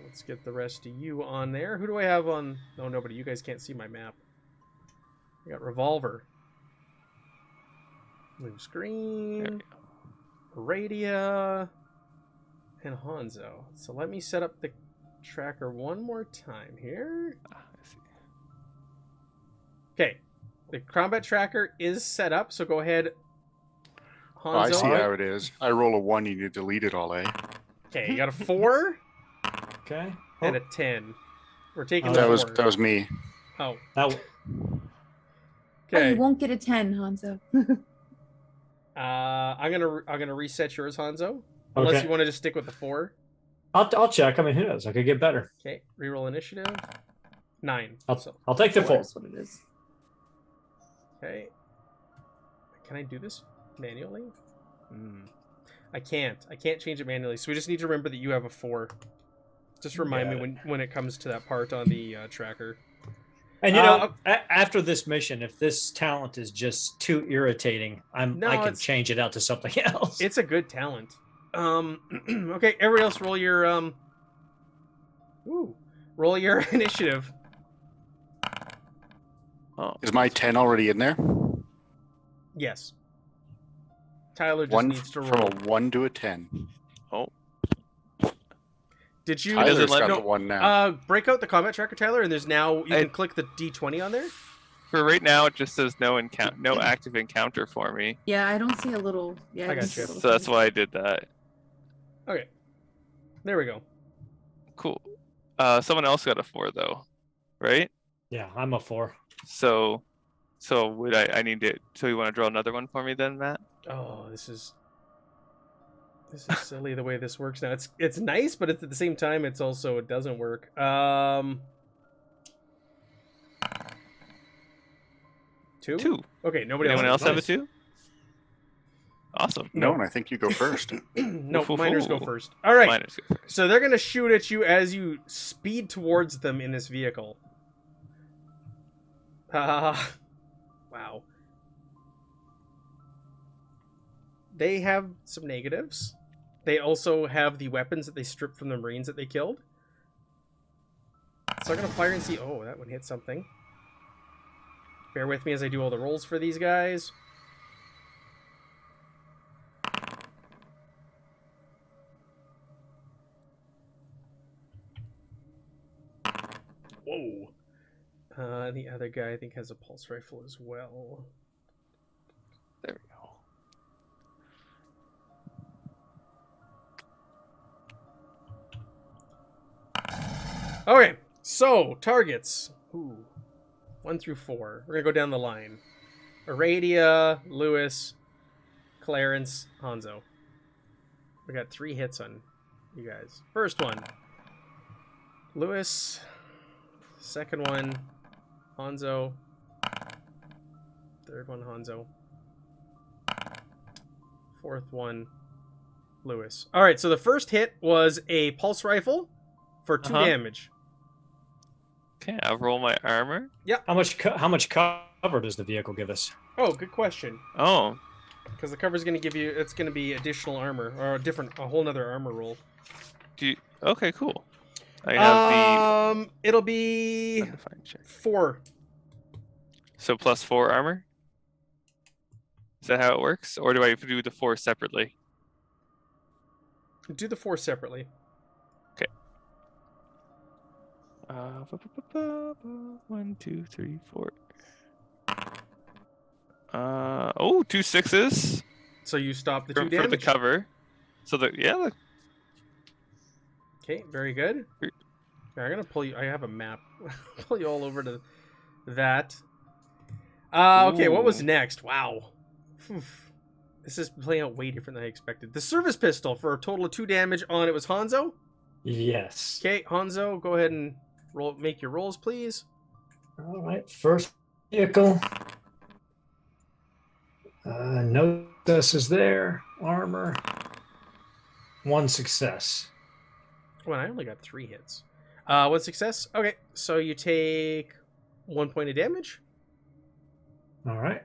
Let's get the rest of you on there. Who do I have on... Oh, nobody. You guys can't see my map. I got Revolver. Blue Screen. Radia. And Hanzo. So let me set up the tracker one more time here. Okay. The combat tracker is set up, so go ahead, Hanzo. Oh, I see how it is. I roll a 1, you need to delete it all, eh? Okay, you got a 4. Okay. And a 10. We're taking that the 4. That was me. Oh. Okay. Oh, you won't get a 10, Hanzo. I'm gonna reset yours, Hanzo. Unless you want to just stick with the 4. I'll check. I mean, who knows? I could get better. Okay, reroll initiative. 9. I'll take the 4. That's what it is. Okay. Can I do this manually? I can't. I can't change it manually. So we just need to remember that you have a 4. Just remind me when it comes to that part on the tracker. And after this mission, if this talent is just too irritating, I can change it out to something else. It's a good talent. Okay, everybody else roll your roll your initiative. Oh, Is my 10 already in there? Yes. Tyler just needs to roll. From a 1 to a 10. oh, Did you? Tyler's let got me- the 1 now. Break out the combat tracker, Tyler, and there's now you can click the D20 on there. for right now, it just says no active encounter for me. Yeah, I don't see a little. Yeah, I don't got see a you. little So that's thing. why I did that. Okay. There we go. Cool. Someone else got a 4 though, right? Yeah, I'm a 4. So would I need to? So you want to draw another one for me then, Matt? Oh, this is silly the way this works now. It's nice, but at the same time, it doesn't work. 2? 2. Okay, nobody Anyone else. else have a Nice. 2? Awesome. No, and I think you go first. No, miners go first. All right. Miners go first. So they're gonna shoot at you as you speed towards them in this vehicle. Wow. They have some negatives. They also have the weapons that they stripped from the Marines that they killed. So I'm gonna fire and see. Oh, that one hit something. Bear with me as I do all the rolls for these guys. Whoa. The other guy, I think, has a pulse rifle as well. There we go. Okay, so targets. Ooh. 1 through 4. We're gonna go down the line. Aradia, Lewis, Clarence, Hanzo. We got 3 hits on you guys. First one, Lewis. Second one, Hanzo. Third one, Hanzo. Fourth one, Lewis. All right, so the first hit was a pulse rifle for 2 damage. Okay, I'll roll my armor. How much cover does the vehicle give us? Oh, good question. Oh, Because the cover's going to give you, it's going to be additional armor, or a whole nother armor roll. okay, cool. I have It'll the be undefined check. 4. So plus 4 armor? Is that how it works? Or do I do the 4 separately? Do the 4 separately. 1, 2, 3, 4. 2 6s So you stop the for 2 damage. the cover. So Okay, very good. Here. Here, I'm gonna pull you. I have a map. Pull you all over to that. Okay, what was Ooh. next? Wow. Phew. This is playing out way different than I expected. The service pistol for a total of 2 damage on it was Hanzo. Yes. Okay, Hanzo, go ahead and make your rolls, please. All right. First vehicle. No successes there. Armor. 1 success. Well, I only got 3 hits. 1 success. Okay, so you take 1 point of damage. All right.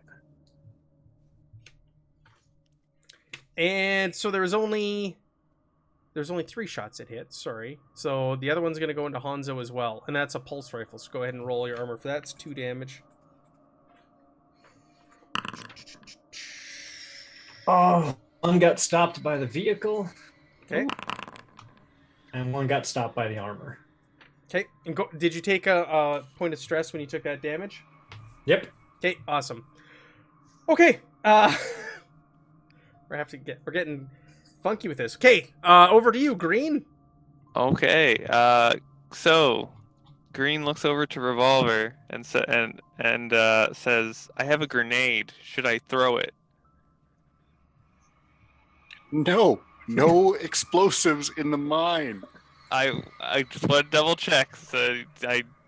And so there's only 3 shots it hit. Sorry. So the other one's gonna go into Hanzo as well, and that's a pulse rifle. So go ahead and roll your armor for that. It's 2 damage. Oh, one got stopped by the vehicle. Okay. And one got stopped by the armor. Okay. And did you take a point of stress when you took that damage? Yep. Okay. Awesome. Okay. We're getting funky with this. Okay. Over to you, Green. Okay. So Green looks over to Revolver and says, "I have a grenade. Should I throw it?" No explosives in the mine. I just want to double check. So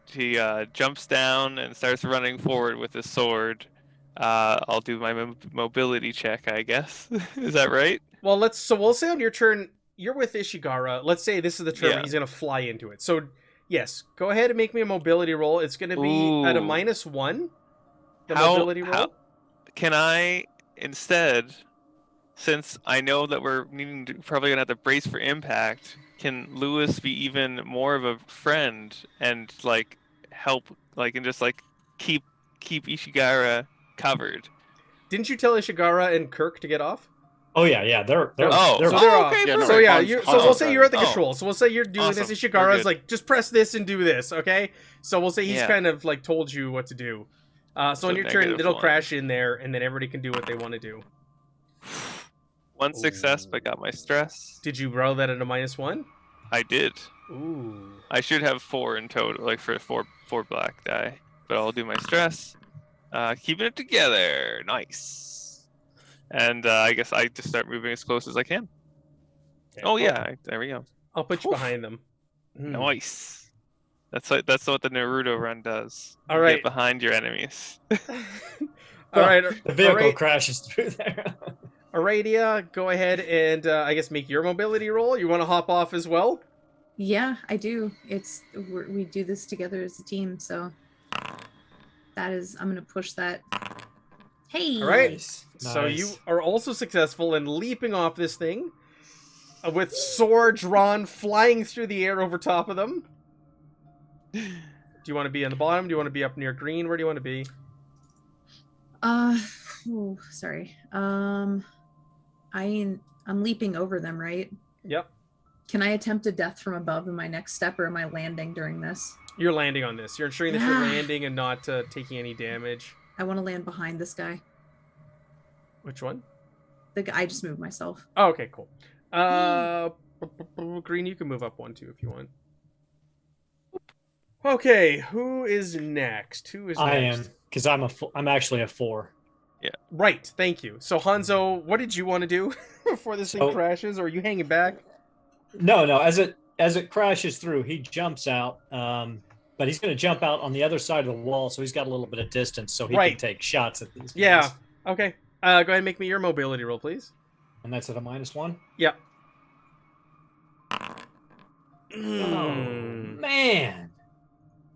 he jumps down and starts running forward with his sword, I'll do my mobility check, I guess. Is that right? Well, we'll say on your turn, you're with Ishigara. Let's say this is the turn where Yeah. he's gonna fly into it. So yes, go ahead and make me a mobility roll. It's gonna be at a Ooh. -1. The How- mobility roll. how- Can I instead, since I know that we're probably gonna have to brace for impact, can Lewis be even more of a friend and like help, like, and just like keep Ishigara covered? Didn't you tell Ishigara and Kirk to get off? Oh yeah, they're Oh, they're so they're off. okay, Yeah, no, So perfect. yeah, Hans- so Hans we'll is say driving. you're at the Oh. controls. So we'll say you're doing Awesome. this. We're Ishigara's good. like, just press this and do this, okay? So we'll say he's Yeah. kind of like told you what to do. So So on your turn, it'll -1. crash in there, and then everybody can do what they want to do. One success, but got my stress. Did you roll that at a -1? I did. Ooh. I should have 4 in total, like for four black die. But I'll do my stress. Keeping it together. Nice. And I guess I just start moving as close as I can. Okay. Oh yeah, there we go. I'll put you Oof. behind them. Nice. That's what the Naruto run does. All You right. Get behind your enemies. All right. the vehicle all right, crashes through there. Aradia, go ahead and I guess make your mobility roll. You want to hop off as well? Yeah, I do. We do this together as a team, so that is, I'm gonna push that. Hey. All right. Nice. So you Nice. are also successful in leaping off this thing with sword drawn, flying through the air over top of them. Do you want to be on the bottom? Do you want to be up near green? Where do you want to be? Oh, sorry. I'm leaping over them, right? Yep. Can I attempt a death from above in my next step, or am I landing during this? You're landing on this. You're ensuring that you're Ah. landing and not taking any damage. I want to land behind this guy. Which one? The guy, I just moved myself. Oh, okay, cool. Green, you can move up 1 too if you want. Okay, who is next? Who is I next? am, because I'm actually a 4. Right, thank you. So Hanzo, what did you want to do before this thing So- crashes? Or are you hanging back? No, as it crashes through, he jumps out. But he's going to jump out on the other side of the wall, so he's got a little bit of distance, so he Right. can take shots at these guys. Yeah. Okay. Go ahead and make me your mobility roll, please. And that's at a -1. Yep. Oh Mm. man!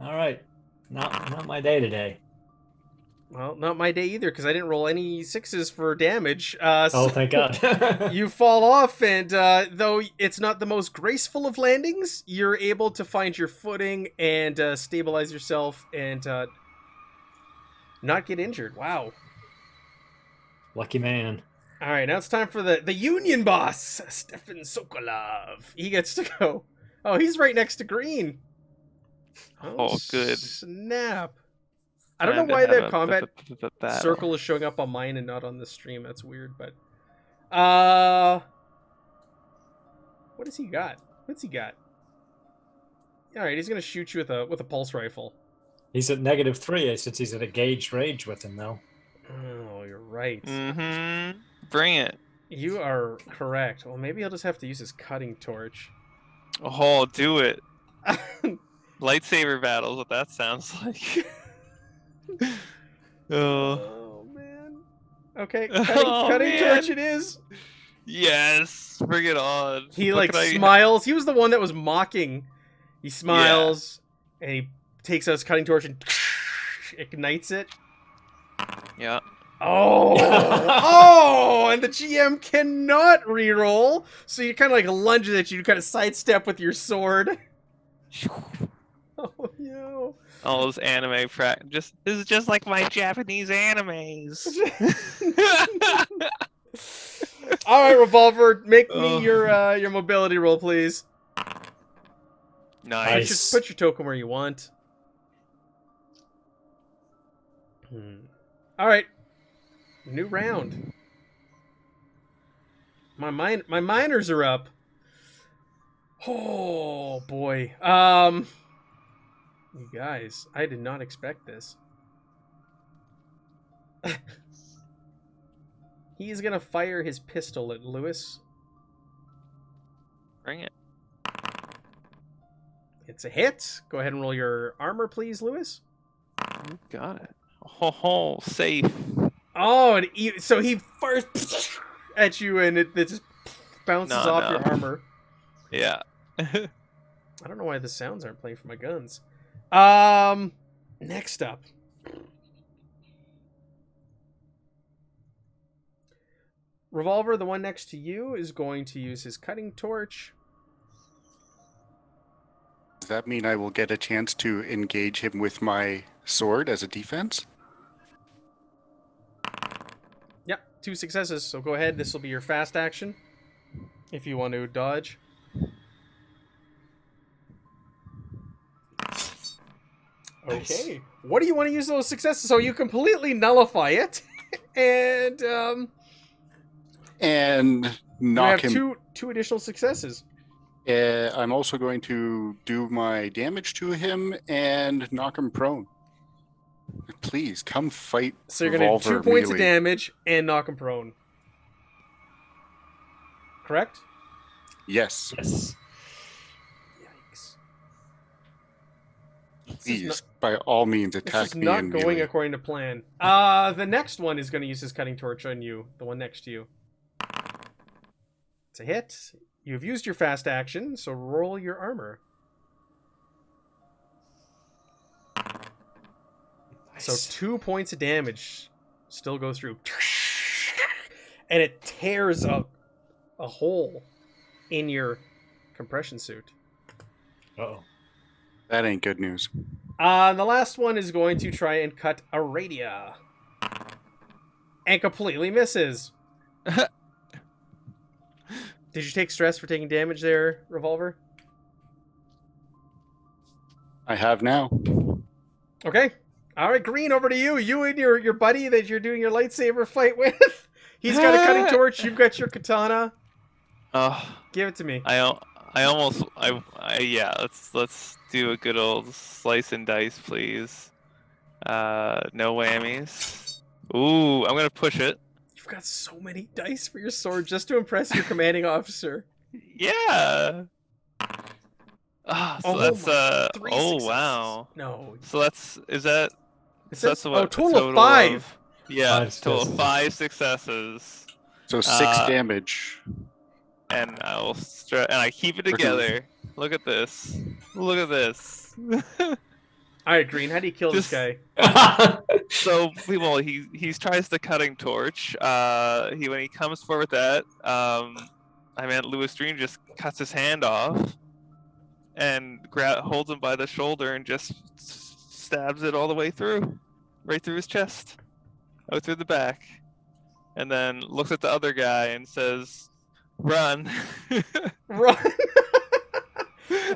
All right, not my day today. Well, not my day either, because I didn't roll any 6s for damage. Oh, So thank God. you fall off, and though it's not the most graceful of landings, you're able to find your footing and stabilize yourself and not get injured. Wow. Lucky man. All right, now it's time for the Union boss, Stefan Sokolov. He gets to go. Oh, he's right next to Green. Oh, good. Snap. I don't Time know to why have the a combat battle. circle is showing up on mine and not on the stream. That's weird, but what has he got? What's he got? All right, he's gonna shoot you with a pulse rifle. He's at -3 since he's at a gauge range with him, though. Oh, you're right. Mm-hmm. Bring it. You are correct. Well, maybe he'll just have to use his cutting torch. Oh, do it. Lightsaber battles, what that sounds like. Oh, Oh man. Okay, Oh, cutting man. torch it is. yes. Bring it on. He What like can I- smiles. He was the one that was mocking. He smiles and he takes out his cutting torch and ignites it. Yeah. Oh, oh, and the GM cannot reroll, so you kind of like lunge at you, kind of sidestep with your sword. Oh no! All those anime this is just like my Japanese animes. All right, Revolver, make me Oh. your mobility roll, please. Nice. Put your token where you want. All right, new round. My miners are up. Oh boy. You guys, I did not expect this. He's gonna fire his pistol at Lewis. Bring it. It's a hit. Go ahead and roll your armor, please, Lewis. You got it. Oh, safe. Oh, and so he first at you, and it just bounces No, off no. your armor. Yeah. I don't know why the sounds aren't playing for my guns. Next up. Revolver, the one next to you, is going to use his cutting torch. Does that mean I will get a chance to engage him with my sword as a defense? Yep, 2 successes. So go ahead. This will be your fast action if you want to dodge. Nice. Okay. What do you want to use those successes? So you completely nullify it, and And you knock have him. two additional successes. I'm also going to do my damage to him and knock him prone. Please come fight. So you're going to do 2 Revolver points of melee. damage and knock him prone. Correct? Yes, Yes. Yikes. please, by all means, This attack is me not in going melee. according to plan. The next one is going to use his cutting torch on you, the one next to you. It's a hit. You've used your fast action, so roll your armor. So Nice. 2 points of damage still go through. And it tears up a hole in your compression suit. Oh. That ain't good news. The last one is going to try and cut a radia. And completely misses. Did you take stress for taking damage there, Revolver? I have now. Okay. All right, Green, over to you. You and your buddy that you're doing your lightsaber fight with. He's got a cutting torch. You've got your katana. Oh, Give it to me. I yeah. Let's do a good old slice and dice, please. No whammies. Ooh, I'm gonna push it. You've got so many dice for your sword just to impress your commanding officer. Yeah. Ah, so Oh that's my, 3 oh successes. wow. No. So is that It so says, that's what, oh, a total of 5. Yeah, 5 total of successes. 5 successes. So 6 Uh, damage. And and I keep it together. Look at this. Look at this. All right, Green, how do you kill Just- this guy? So well, he tries the cutting torch. When he comes forward with that, Lewis Green just cuts his hand off and holds him by the shoulder and just stabs it all the way through, right through his chest, out through the back, and then looks at the other guy and says, "Run." Run.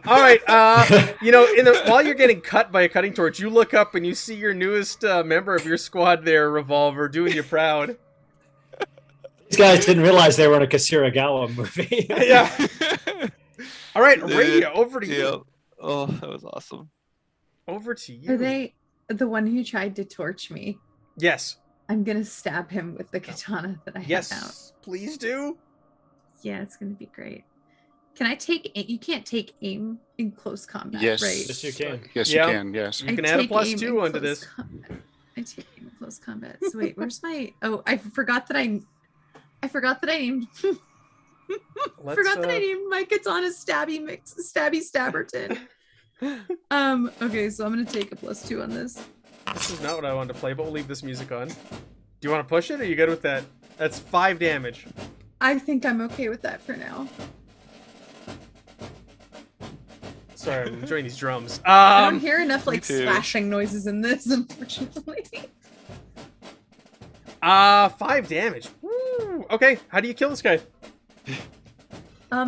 All right. While you're getting cut by a cutting torch, you look up and you see your newest member of your squad there, Revolver, doing you proud. These guys didn't realize they were in a Kasiragawa movie. Yeah. All right, Radio, over to Yeah. you. Oh, that was awesome. Over to you. Are they the one who tried to torch me? Yes. I'm gonna stab him with the katana that I have out. Yes. Please do. Yeah, it's gonna be great. Can I take aim? You can't take aim in close combat, Yes. right? Yes, you can. Yes, Yeah. you can. Yes. You can add a take plus aim 2 in onto close this. combat. I take aim in close combat. So wait, where's my? Oh, I forgot that I forgot that I named. Forgot that I named my katana Stabby Stabberton. Okay, so I'm gonna take a plus 2 on this. This is not what I wanted to play, but we'll leave this music on. Do you want to push it, or are you good with that? That's 5 damage. I think I'm okay with that for now. Sorry, I'm enjoying these drums. I don't hear enough like too. slashing noises in this, unfortunately. 5 damage. Woo. Okay, how do you kill this guy?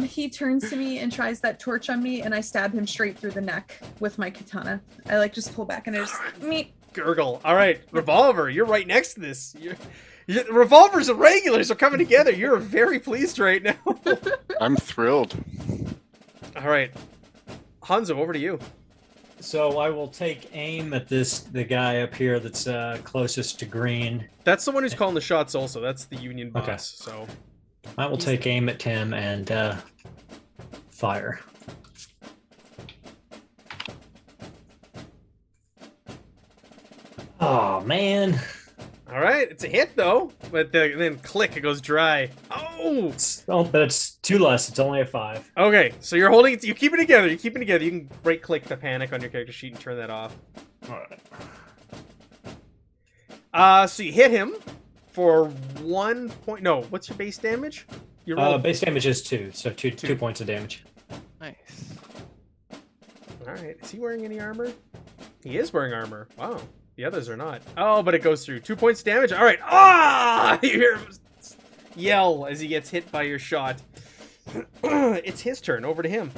He turns to me and tries that torch on me, and I stab him straight through the neck with my katana. I like just pull back and I just meet. Gurgle. All right, Revolver, you're right next to this. Revolvers and regulars are coming together. You're very pleased right now. I'm thrilled. All right, Hanzo, over to you. So I will take aim at the guy up here that's closest to Green. That's the one who's calling the shots. Also, that's the Union boss. Okay. So I will take aim at him and fire. Oh man. All right, it's a hit though, but then click, it goes dry. Oh. But it's 2 less. It's only a 5. Okay, so you're holding it. You keep it together. You keep it together. You can right-click the panic on your character sheet and turn that off. All right. So you hit him for 1 point. No, what's your base damage? You roll. Base damage is 2, so 2 points of damage. Nice. All right. Is he wearing any armor? He is wearing armor. Wow. The others are not. Oh, but it goes through. 2 points damage. All right. Ah! You hear him yell as he gets hit by your shot. It's his turn. Over to him.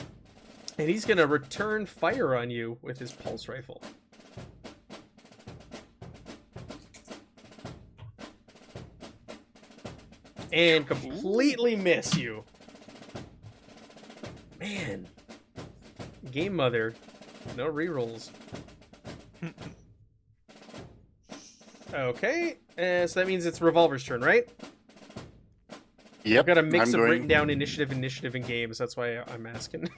And he's going to return fire on you with his pulse rifle. And completely miss you. Man. Game Mother. No rerolls. Okay. So that means it's Revolver's turn, right? Yep. I've got a mix of written down initiative in games. That's why I'm asking.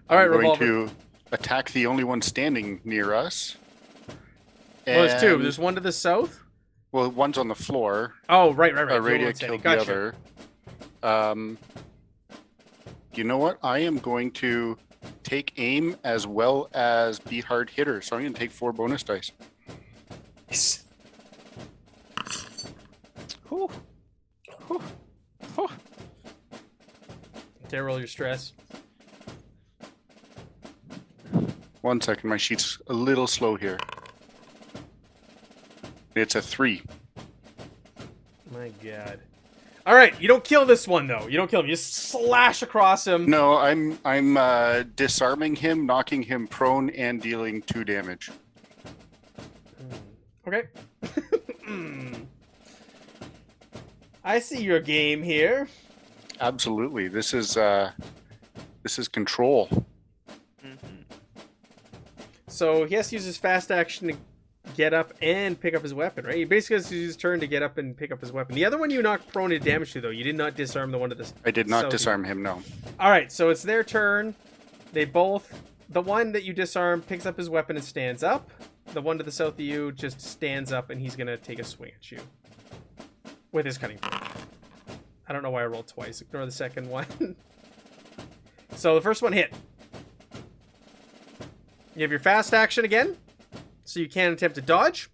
All right, I'm going Revolver. to attack the only one standing near us. Well, there's two. And- There's one to the south. Well, one's on the floor. Oh, right. The Aradia other one's standing. killed Gotcha. the other. You know what? I am going to take aim as well as be hard hitter. So I'm going to take 4 bonus dice. Nice. Whew. Whew. Whew. Okay, roll your stress. 1 second. My sheet's a little slow here. It's a 3. My God. All right, you don't kill this one though. You don't kill him. You just slash across him. No, I'm disarming him, knocking him prone, and dealing 2 damage. Okay. I see your game here. Absolutely. This is control. Mhm. So he has to use his fast action to get up and pick up his weapon, right? He basically has to use his turn to get up and pick up his weapon. The other one you knocked prone and damage to, though. You did not disarm the one to the I did not south. disarm him, no. All right, so it's their turn. They both... The one that you disarm picks up his weapon and stands up. The one to the south of you just stands up, and he's going to take a swing at you. With his cutting blade. I don't know why I rolled twice. Ignore the second one. So the first one hit. You have your fast action again. So you can attempt to dodge.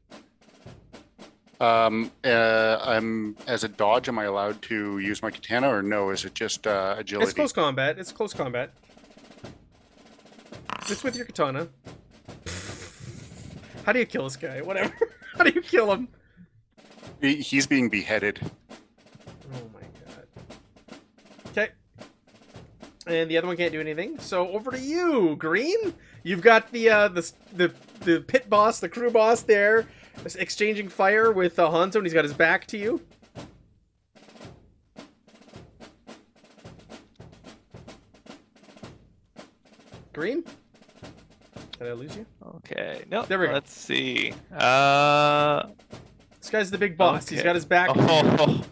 I'm as a dodge. Am I allowed to use my katana, or no? Is it just agility? It's close combat. It's close combat. It's with your katana. How do you kill this guy? Whatever. How do you kill him? He's being beheaded. Oh my god. Okay. And the other one can't do anything. So over to you, Green. You've got the pit boss, the crew boss there, exchanging fire with Hanzo, and he's got his back to you. Green? Did I lose you? Okay. No. There we go. Let's see. This guy's the big boss. He's Okay. got his back. Oh.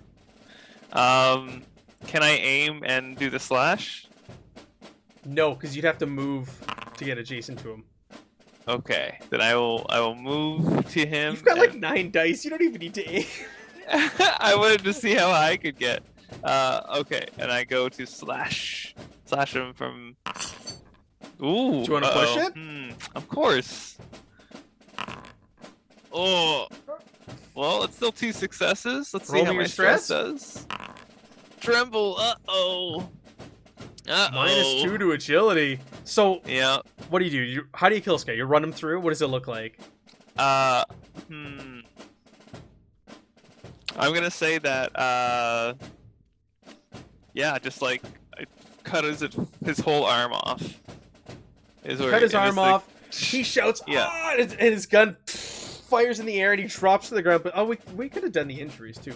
Can I aim and do the slash? No, because you'd have to move to get adjacent to him. Okay. Then I will move to him. You've got like and- 9 dice. You don't even need to aim. I wanted to see how high I could get. Okay, and I go to slash him from. Ooh. Do you wanna push uh-oh. it? Of course. Oh. Well, it's still 2 successes. Let's see Roll how me your my stress stress. does. Tremble. Uh-oh. Uh-oh. -2 to agility. So, Yeah. what do? How do you kill this guy? You run him through? What does it look like? I'm gonna say that, yeah, just like, I cut his whole arm off. Cut his arm off. He shouts, Yeah. "Ah!" and his gun fires in the air, and he drops to the ground. But we could have done the injuries too.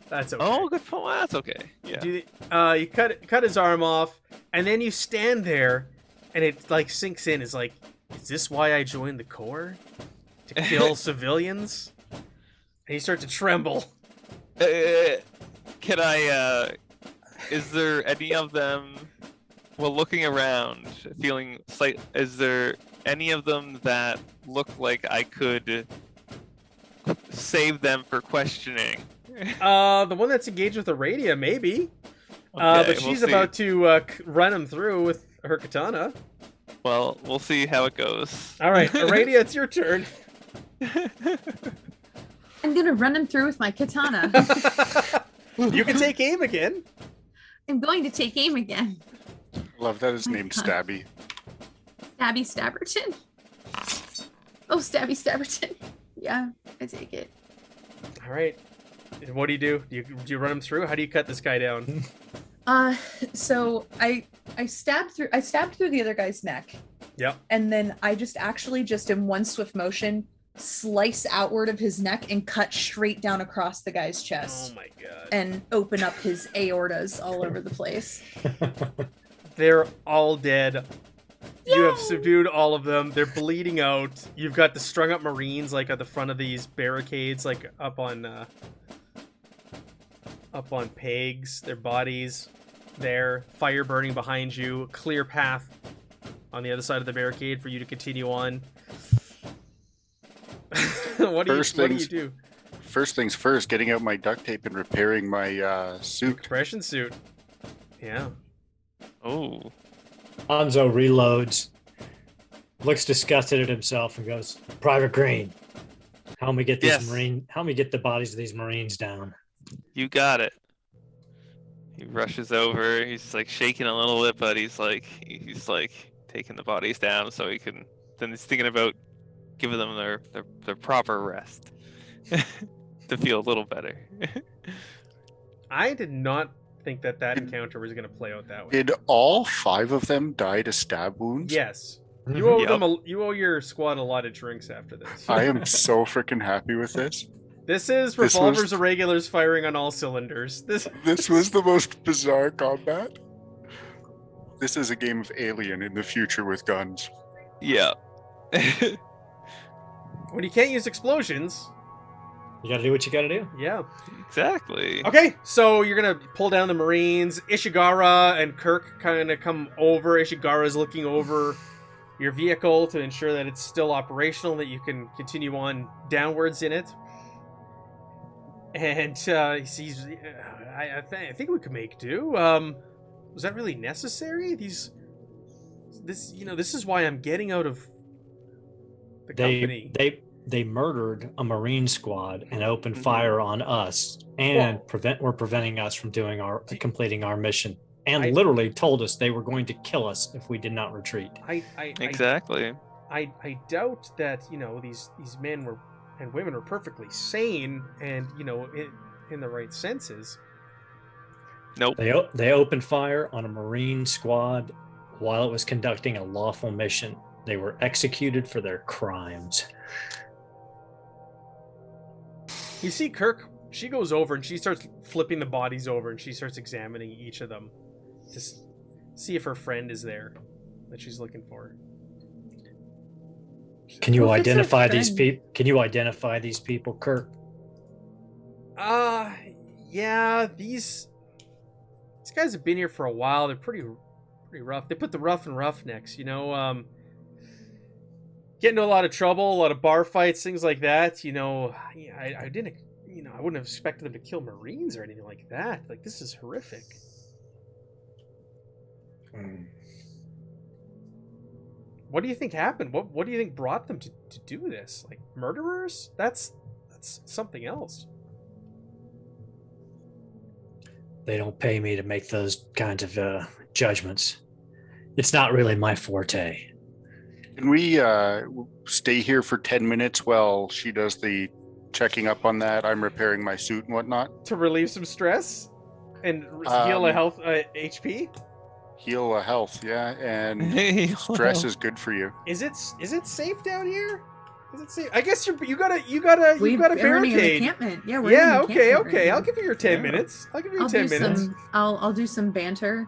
That's okay. Oh, good point. That's okay. Yeah. You cut his arm off, and then you stand there, and it like sinks in. It's like, is this why I joined the Corps? To kill civilians? And you start to tremble. Can I, is there any of them, well, looking around, is there any of them that look like I could save them for questioning? The one that's engaged with Aradia, maybe. Okay, But we'll she's see. about to run him through with her katana. Well, we'll see how it goes. All right, Aradia, it's your turn. I'm gonna run him through with my katana. You can take aim again. I'm going to take aim again. Love that it's My named God. Stabby. Stabby Stabberton. Oh, Stabby Stabberton. Yeah, I take it. All right. What do? Do you run him through? How do you cut this guy down? So I stabbed through the other guy's neck, Yep. and then I just in one swift motion slice outward of his neck and cut straight down across the guy's Oh chest my god. and open up his aortas all over the place. They're all dead. You have Yay! subdued all of them. They're bleeding out. You've got the strung up Marines like at the front of these barricades, like up on pegs. Their bodies there. Fire burning behind you. Clear path on the other side of the barricade for you to continue on. What do you do? First things first, getting out my duct tape and repairing my suit. Compression suit. Yeah. Oh, Hanzo reloads, looks disgusted at himself, and goes, "Private Green, help me get these Yes. help me get the bodies of these Marines down." you got it. He rushes over. He's like shaking a little bit, but he's like taking the bodies down so he can. Then he's thinking about giving them their proper rest to feel a little better. I did not think that encounter was going to play out that way. Did all 5 of them die to stab wounds? Yes. You owe Yep. you owe your squad a lot of drinks after this. I am so freaking happy with this. This is This revolvers was- irregulars firing on all cylinders. This This was the most bizarre combat. This is a game of Alien in the future with guns. Yeah. when you can't use explosions. You got to do what you got to do. Yeah. Exactly. Okay, so you're gonna pull down the Marines. Ishigara and Kirk kind of come over. Ishigara's looking over your vehicle to ensure that it's still operational, that you can continue on downwards in it. And he sees, I think we could make do. Was that really necessary? This is why I'm getting out of the company. They murdered a Marine squad and opened fire on us, and were preventing us from completing our mission, and literally told us they were going to kill us if we did not retreat. Exactly. I doubt that these men and women were perfectly sane and in the right senses. Nope. They opened fire on a Marine squad while it was conducting a lawful mission. They were executed for their crimes. You see Kirk, she goes over and she starts flipping the bodies over and she starts examining each of them to see if her friend is there that she's looking for. Can you Well, if it's her identify these friend- people? Can you identify these people, Kirk? Yeah, these guys have been here for a while. They're pretty rough. They put the rough and roughnecks, get into a lot of trouble, a lot of bar fights, things like that. I didn't, I wouldn't have expected them to kill Marines or anything like that. Like, this is horrific. What do you think happened? What do you think brought them to do this? Like, murderers? That's something else. They don't pay me to make those kinds of judgments. It's not really my forte. Can we stay here for 10 minutes while she does the checking up on that? I'm repairing my suit and whatnot. To relieve some stress and heal a health HP. Heal a health, yeah, and stress is good for you. Is it safe down here? Is it safe? I guess you got a We've barricade. been running an encampment. Yeah, we're Yeah, in an okay. encampment right I'll now. give you your 10 Yeah. minutes. I'll give you your I'll 10 do minutes. I'll do some banter,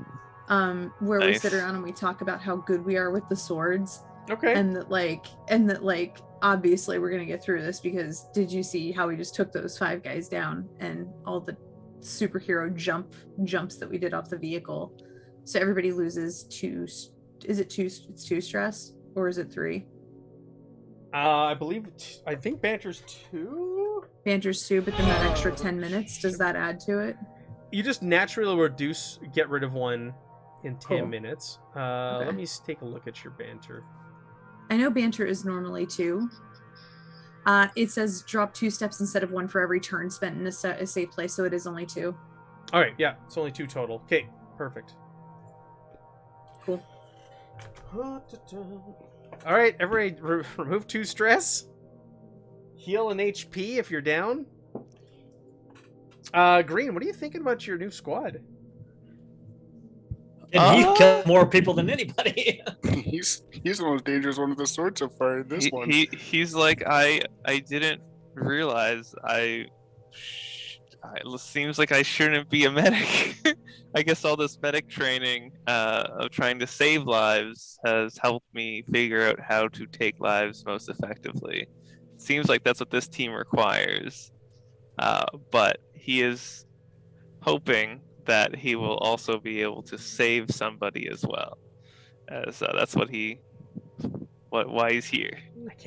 where we sit Nice. around and we talk about how good we are with the swords, Okay. and that obviously we're gonna get through this, because did you see how we just took those 5 guys down and all the superhero jumps that we did off the vehicle? So everybody loses 2. Is it 2? It's 2 stress, or is it 3? I think banter's 2. Banter's 2, but then that extra 10 minutes, does that add to it? You just naturally get rid of one in 10 Cool. minutes. Okay. Let me take a look at your banter. I know banter is normally 2. It says drop 2 steps instead of 1 for every turn spent in a safe place, so it is only 2. All right, yeah, it's only 2 total. Okay, perfect. Cool. All right, everybody, remove 2 stress. Heal an HP if you're down. Green, what are you thinking about your new squad? And he killed more people than anybody. He's the most dangerous one of the sort so far in this one. He's like, I didn't realize it seems like I shouldn't be a medic. I guess all this medic training of trying to save lives has helped me figure out how to take lives most effectively. Seems like that's what this team requires. But he is hoping that he will also be able to save somebody as well. So that's why he's here.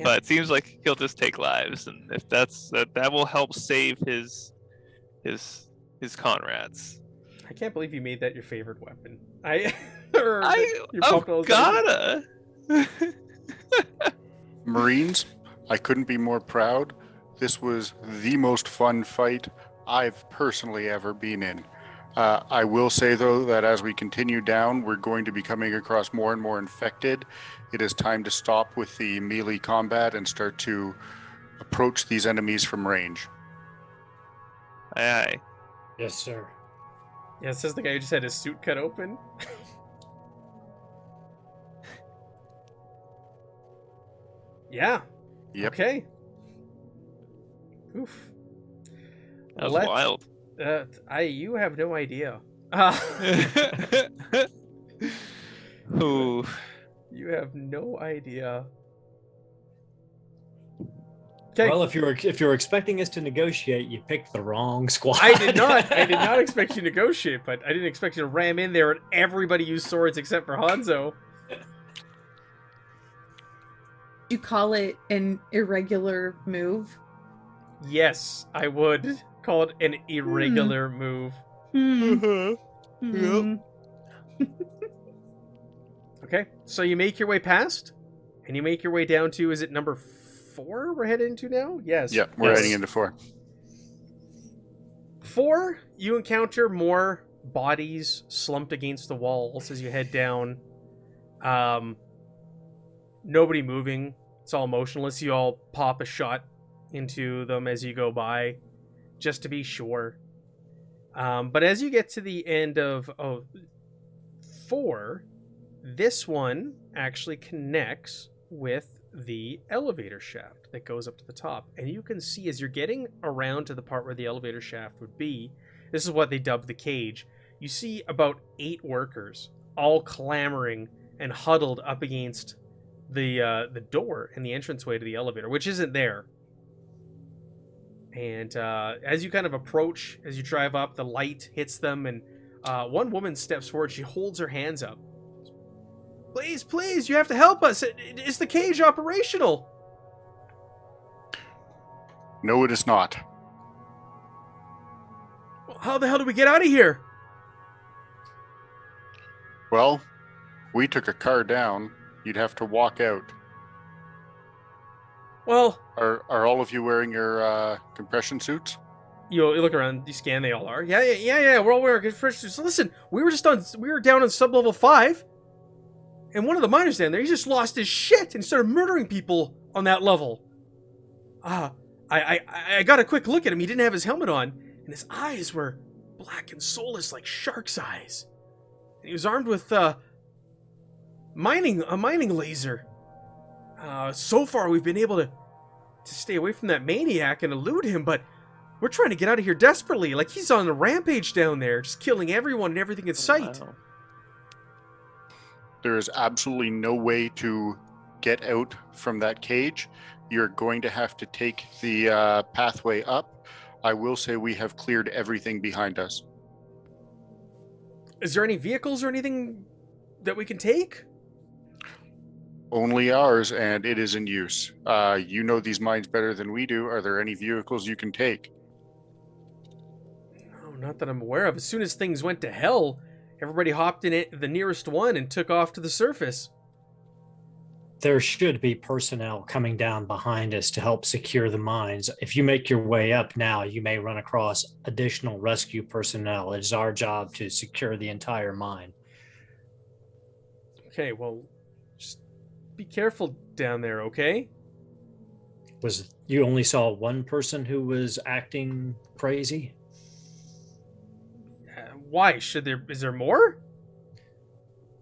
But it seems like he'll just take lives, and if that will help save his comrades. I can't believe you made that your favorite weapon. Gotta. Marines, I couldn't be more proud. This was the most fun fight I've personally ever been in. I will say, though, that as we continue down, we're going to be coming across more and more infected. It is time to stop with the melee combat and start to approach these enemies from range. Aye. Yes, sir. Yeah, it says the guy who just had his suit cut open. Yeah. Yep. Okay. Oof. That was wild. You have no idea. Ooh. You have no idea. Okay. Well, if you're expecting us to negotiate, you picked the wrong squad. I did not expect you to negotiate, but I didn't expect you to ram in there and everybody use swords except for Hanzo. You call it an irregular move? Yes, I would call it an irregular move. Okay, so you make your way past, and you make your way down to, is it number 4 we're heading into now? Yes. Yeah, we're heading into 4. 4, you encounter more bodies slumped against the walls as you head down. Nobody moving. It's all motionless. You all pop a shot into them as you go by, just to be sure. But as you get to the end of 4, this one actually connects with the elevator shaft that goes up to the top. And you can see as you're getting around to the part where the elevator shaft would be, this is what they dubbed the cage. You see about 8 workers all clamoring and huddled up against the door and the entranceway to the elevator, which isn't there. And as you kind of approach, as you drive up, the light hits them, and one woman steps forward. She holds her hands up. Please, you have to help us. Is the cage operational? No, it is not. Well, how the hell do we get out of here? Well, we took a car down. You'd have to walk out. Well, Are all of you wearing your compression suits? you look around, you scan, they all are. Yeah, we're all wearing compression suits. So listen, we were down on sub-level 5, and one of the miners down there, he just lost his shit and started murdering people on that level. I got a quick look at him. He didn't have his helmet on, and his eyes were black and soulless like shark's eyes. And he was armed with a mining laser. So far, we've been able to stay away from that maniac and elude him, but we're trying to get out of here desperately. Like, he's on a rampage down there, just killing everyone and everything in sight. Wow. There is absolutely no way to get out from that cage. You're going to have to take the pathway up. I will say we have cleared everything behind us. Is there any vehicles or anything that we can take? Only ours, and it is in use. You know these mines better than we do. Are there any vehicles you can take? No, not that I'm aware of. As soon as things went to hell, everybody hopped in the nearest one and took off to the surface. There should be personnel coming down behind us to help secure the mines. If you make your way up now, you may run across additional rescue personnel. It is our job to secure the entire mine. Okay, well, just be careful down there, okay? Was you only saw one person who was acting crazy? Why? Is there more?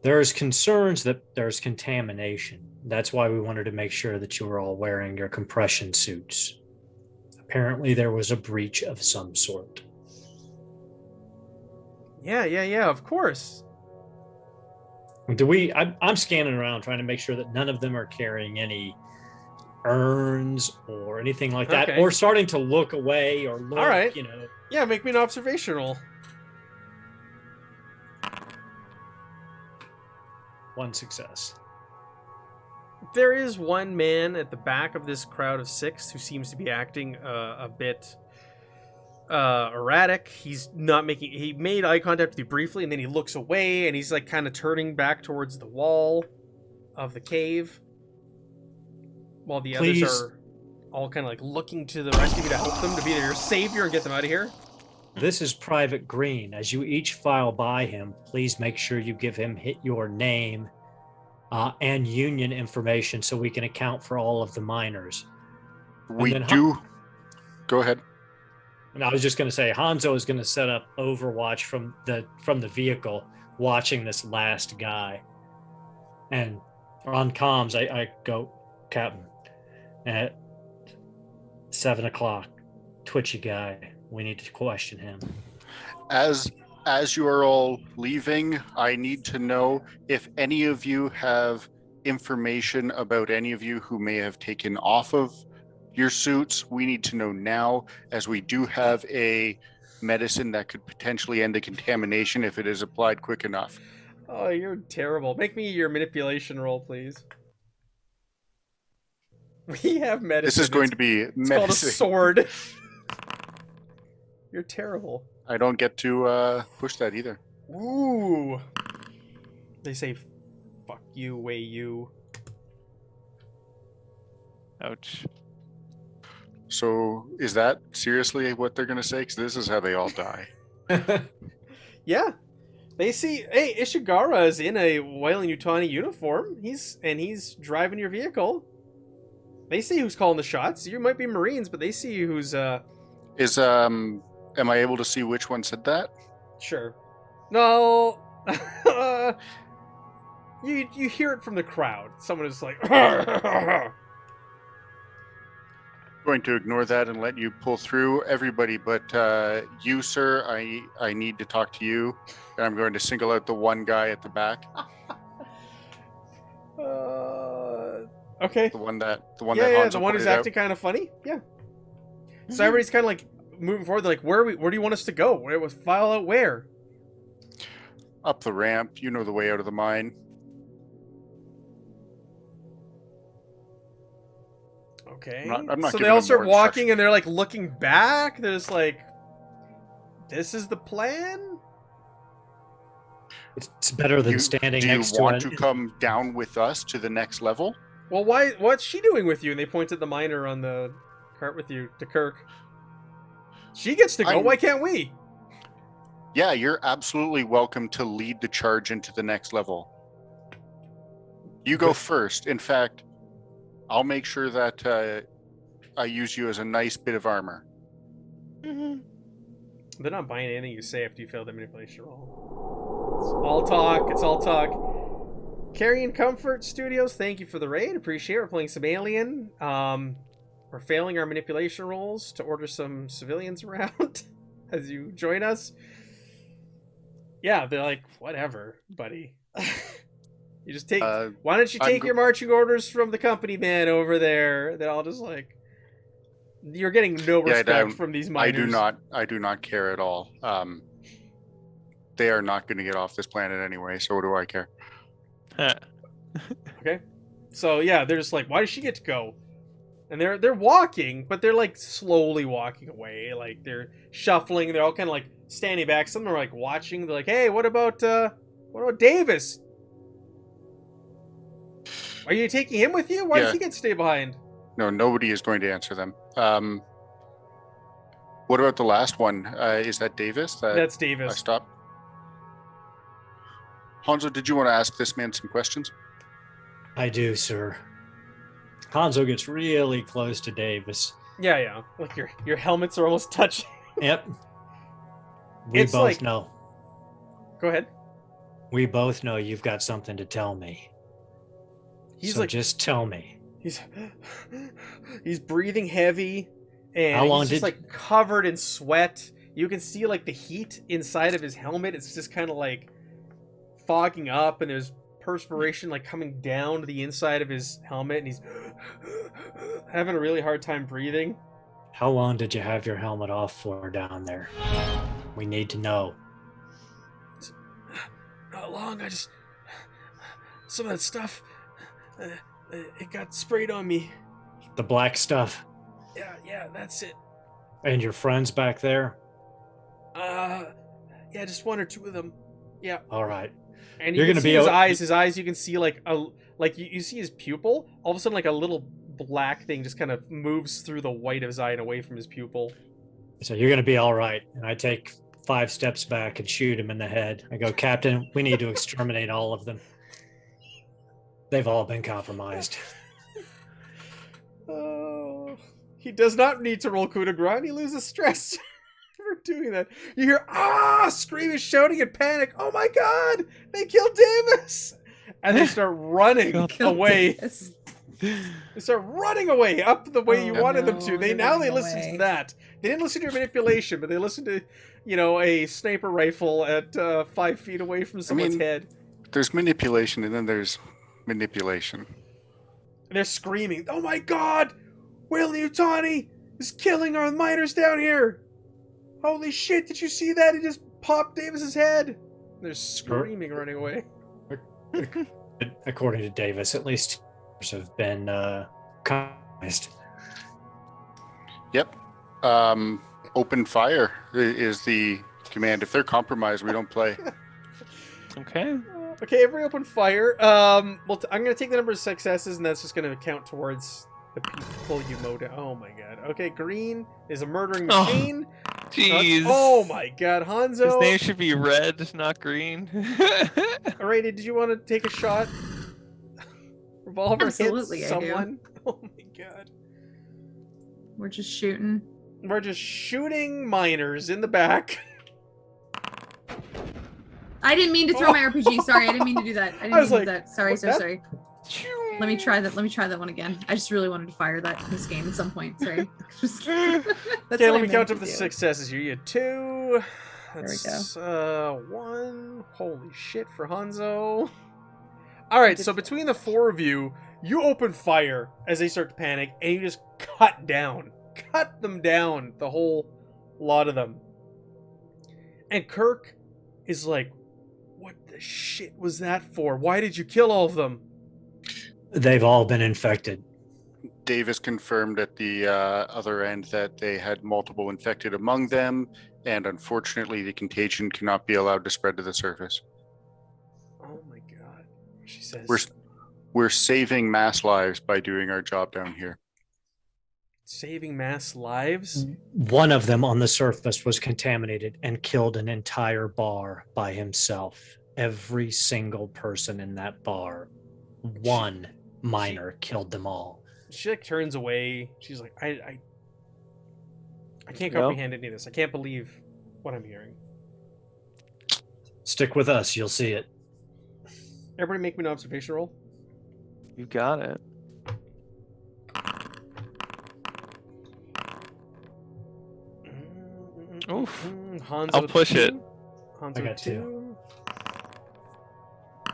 There's concerns that there's contamination. That's why we wanted to make sure that you were all wearing your compression suits. Apparently there was a breach of some sort. Yeah, of course. I'm scanning around trying to make sure that none of them are carrying any urns or anything like that, Okay. or starting to look away or look, All right. you know. Yeah, make me an observation roll. One success. There is one man at the back of this crowd of 6 who seems to be acting a bit erratic. He made eye contact with you briefly, and then he looks away, and he's like kind of turning back towards the wall of the cave, while the Please. others are all kind of like looking to the rest of you to help them, to be their savior and get them out of here. This is Private Green. As you each file by him, please make sure you give him your name and union information so we can account for all of the miners. We then do. Go ahead. And I was just going to say, Hanzo is going to set up Overwatch from the vehicle, watching this last guy. And on comms, I go, Captain, at 7:00, twitchy guy. We need to question him. As you are all leaving, I need to know if any of you have information about any of you who may have taken off of your suits. We need to know now, as we do have a medicine that could potentially end the contamination if it is applied quick enough. Oh, you're terrible. Make me your manipulation roll, please. We have medicine. This is going to be It's called a medicine. sword. You're terrible. I don't get to push that either. Ooh. They say, fuck you, way you. Ouch. So is that seriously what they're going to say? Because this is how they all die. Yeah. They see, hey, Ishigara is in a Wailing Yutani uniform. He's driving your vehicle. They see who's calling the shots. You might be Marines, but they see who's Am I able to see which one said that? Sure. No. You hear it from the crowd. Someone is like Going to ignore that and let you pull through everybody, but you, sir, I need to talk to you, and I'm going to single out the one guy at the back. Okay. The one that The Hanzo one who's pointed out. acting kind of funny. Yeah. So everybody's kind of like moving forward. They're like, where do you want us to go? Where was file out where? Up the ramp. You know the way out of the mine. Okay. I'm not so giving they all them start more walking instruction. and they're like looking back. They're just like, this is the plan? It's better than standing Do you next want to to come down with us to the next level? Well, what's she doing with you? And they point at the miner on the cart with you, to Kirk. She gets to go. Why can't we? Yeah, you're absolutely welcome to lead the charge into the next level. You go first. In fact, I'll make sure that I use you as a nice bit of armor. Mm-hmm. They're not buying anything you say after you fail the manipulation roll. It's all talk. It's all talk. Carrying Comfort Studios, thank you for the raid. Appreciate it. We're playing some Alien. We're failing our manipulation rolls to order some civilians around as you join us. Yeah, they're like, whatever, buddy. You just take. Why don't you take your marching orders from the company man over there? They're all just like, you're getting no respect from these miners. I do not care at all. They are not going to get off this planet anyway, so what do I care? Okay. So yeah, they're just like, why does she get to go? And they're walking, but they're like slowly walking away. Like they're shuffling. They're all kind of like standing back. Some are like watching. They're like, hey, what about Davis? Are you taking him with you? Why does Yeah. he get to stay behind? No, nobody is going to answer them. What about the last one? Is that Davis? That's I Davis. stopped. Hanzo, did you want to ask this man some questions? I do, sir. Hanzo gets really close to Davis. Yeah. Like your helmets are almost touching. Yep. We It's both like- know. Go ahead. We both know you've got something to tell me. He's so like, just tell me. he's breathing heavy, and How long he's just did- like covered in sweat. You can see like the heat inside of his helmet. It's just kind of like fogging up, and there's perspiration like coming down to the inside of his helmet, and he's having a really hard time breathing. How long did you have your helmet off for down there? We need to know. Not long. I just some of that stuff. It got sprayed on me. The black stuff. Yeah, that's it. And your friends back there? Yeah, just one or two of them. Yeah. All right. And You're you can gonna see be his able- eyes. His eyes, you can see like you see his pupil. All of a sudden, like a little black thing just kind of moves through the white of his eye and away from his pupil. So you're going to be all right. And I take 5 steps back and shoot him in the head. I go, Captain, we need to exterminate all of them. They've all been compromised. Oh, he does not need to roll coup de grace. He loses stress for doing that. You hear screaming, shouting, and panic. Oh my God! They killed Davis! And they start running Killed away. Davis. They start running away up the way you Oh, wanted them no, to. they're They running listen away. to that. They didn't listen to your manipulation, but they listened to, a sniper rifle at 5 feet away from someone's mean- head. There's manipulation, and then there's manipulation. And they're screaming, "Oh my God! Weyland-Yutani is killing our miners down here! Holy shit! Did you see that? He just popped Davis's head!" And they're screaming, running away. According to Davis, at least have been compromised. Yep. Open fire is the command. If they're compromised, we don't play. Okay. Okay, every open fire. I'm gonna take the number of successes, and that's just gonna count towards the people you mow down. Oh my God. Okay, green is a murdering Oh, machine. Jeez. Oh my God, Hanzo. His name should be red, not green. Alrighty, did you want to take a shot? Revolver Absolutely, hits I do. someone. Oh my God. We're just shooting. We're just shooting miners in the back. I didn't mean to throw my RPG. Sorry, I didn't mean to do that. I didn't I was mean to do like, that. Sorry, what, sorry, that? sorry. Let me try that. Let me try that one again. I just really wanted to fire that in this game at some point. Sorry. That's Okay, what let I me meant count to up the do. successes here. You had 2. we That's 1. Holy shit for Hanzo. Alright, so between the 4 of you, you open fire as they start to panic, and you just cut them down, the whole lot of them. And Kirk is like, what the shit was that for? Why did you kill all of them? They've all been infected. Davis confirmed at the other end that they had multiple infected among them, and unfortunately, the contagion cannot be allowed to spread to the surface. Oh my God. She says, We're saving mass lives by doing our job down here. saving mass lives? One of them on the surface was contaminated and killed an entire bar by himself. Every single person in that bar, one miner killed them all. She like turns away. She's like, I can't Yep. comprehend any of this. I can't believe what I'm hearing. Stick with us, you'll see it. Everybody make me an observation roll. You got it. Oof. Hanzo I'll push it. 2. Hanzo I got 2.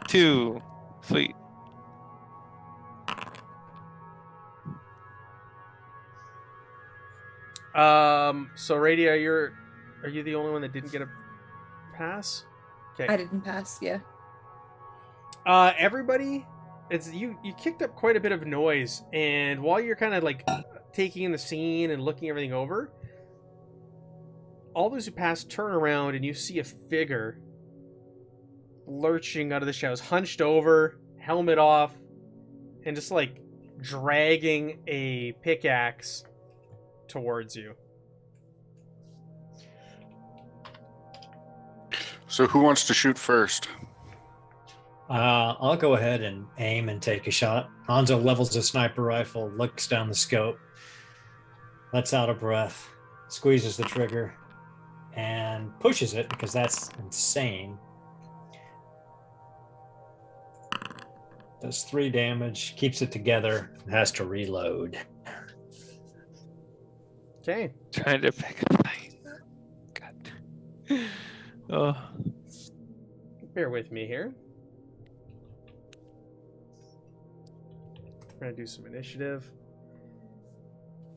2. Sweet. So Radio, are you the only one that didn't get a pass? Okay. I didn't pass. Yeah. Everybody it's you kicked up quite a bit of noise, and while you're kind of like taking in the scene and looking everything over, all those who pass turn around and you see a figure lurching out of the shadows, hunched over, helmet off, and just like dragging a pickaxe towards you. So who wants to shoot first? I'll go ahead and aim and take a shot. Hanzo levels a sniper rifle, looks down the scope, lets out a breath, squeezes the trigger, and pushes it because that's insane. Does 3 damage, keeps it together, and has to reload. Okay. Trying to pick a fight. God. Oh. Bear with me here. We're gonna do some initiative.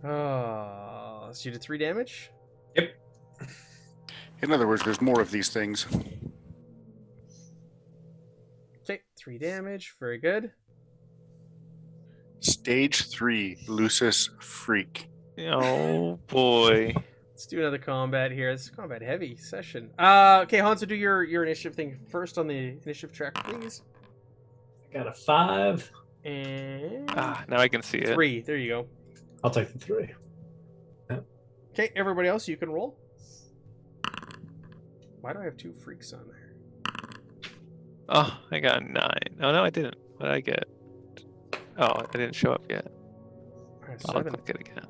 So you did 3 damage? Yep. In other words, there's more of these things. Okay, 3 damage. Very good. Stage 3, Lucis Freak. Oh boy. Let's do another combat here. This is a combat heavy session. Okay, Hanzo, do your initiative thing first on the initiative track, please. Got a 5. And Now I can see it. 3. There you go. I'll take the 3. Okay, everybody else, you can roll. Why do I have 2 freaks on there? Oh, I got a 9. Oh no, I didn't. What did I get? Oh, I didn't show up yet. I have I'll 7. click it again.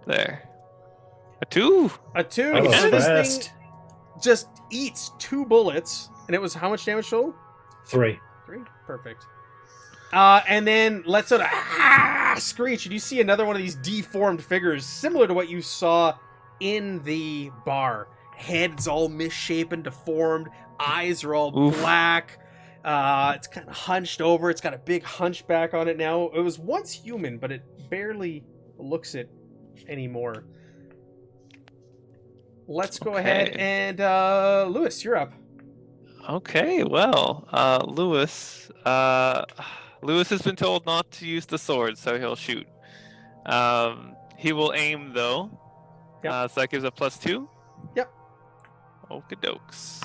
There. A 2. A 2. I was And this fast. thing just eats 2 bullets, and it was how much damage total? 3. 3. Perfect. And then lets out a screech, and you see another one of these deformed figures, similar to what you saw in the bar. Head's all misshapen, deformed. Eyes are all Oof. black. It's kind of hunched over. It's got a big hunchback on it now. It was once human, but it barely looks it anymore. Let's go ahead and Lewis, you're up. Okay, well, Lewis has been told not to use the sword, so he'll shoot. He will aim though. Yep. So that gives a +2. Yep. Okie dokes.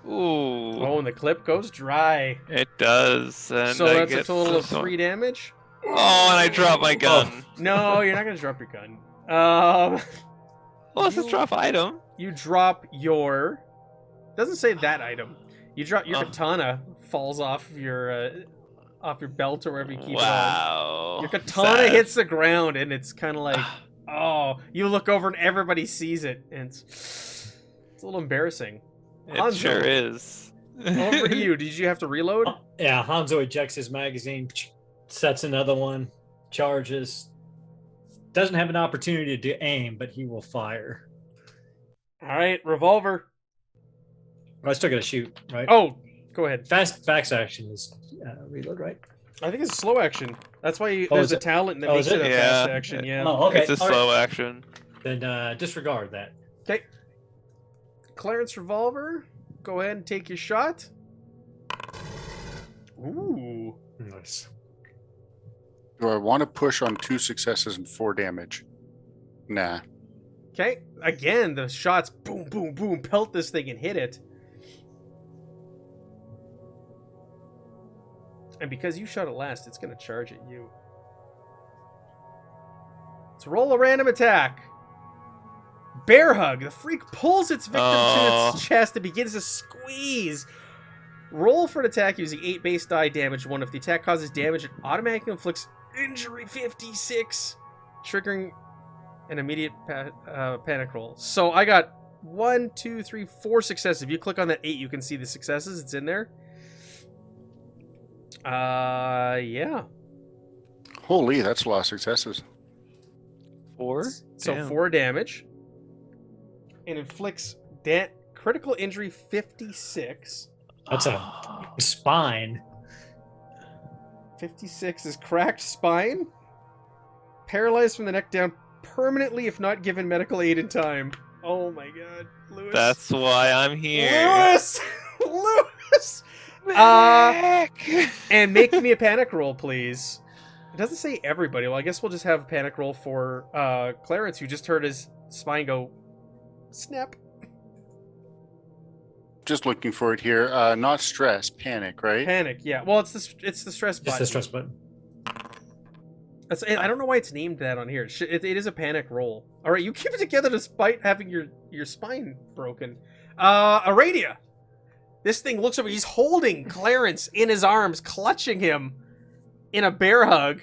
Ooh. Oh, and the clip goes dry. It does. And So I that's a get total of some- 3 damage. Oh, and I drop my gun. No, you're not gonna drop your gun. Well, it's a drop item. You drop your. Doesn't say that item. You drop your Oh. katana. Falls off your belt or wherever you keep it on. Wow. Your katana Sad. hits the ground, and it's kind of like, oh. You look over and everybody sees it, and it's a little embarrassing. It Hanzo. sure is. Over to you. Did you have to reload? Yeah, Hanzo ejects his magazine, sets another one, charges. Doesn't have an opportunity to aim, but he will fire. All right, revolver. I still got to shoot, right? Oh, go ahead. Fast action is reload, right? I think it's a slow action. That's why Oh, there's is a it? talent that Oh, makes is it it? a Yeah. fast action. Yeah. Oh, okay. It's a all right. slow action. Then disregard that. Okay. Clarence revolver. Go ahead and take your shot. Ooh. Nice. Do I want to push on 2 successes and 4 damage? Nah. Okay. Again, the shots boom, boom, boom, pelt this thing and hit it. And because you shot it last, it's going to charge at you. Let's roll a random attack. Bear hug. The freak pulls its victim to its chest and begins to squeeze. Roll for an attack using 8 base die, damage 1. If the attack causes damage, it automatically inflicts injury 56, triggering an immediate panic roll. So I got 1, 2, 3, 4 successes. If you click on that 8, you can see the successes. It's in there. Yeah. Holy, that's a lot of successes. 4. So Damn. 4 damage. And inflicts critical injury 56. That's a spine. 56 is cracked spine. Paralyzed from the neck down permanently if not given medical aid in time. Oh my god. Lewis. That's why I'm here. Lewis! Lewis! And make me a panic roll, please. It doesn't say everybody. Well, I guess we'll just have a panic roll for Clarence, who just heard his spine go snap. Just looking for it here. Not stress, panic, right? Panic, yeah. Well, it's the stress Just button. the stress button. I don't know why it's named that on here. It is a panic roll. All right, you keep it together despite having your spine broken. Aradia. This thing looks over. He's holding Clarence in his arms, clutching him in a bear hug,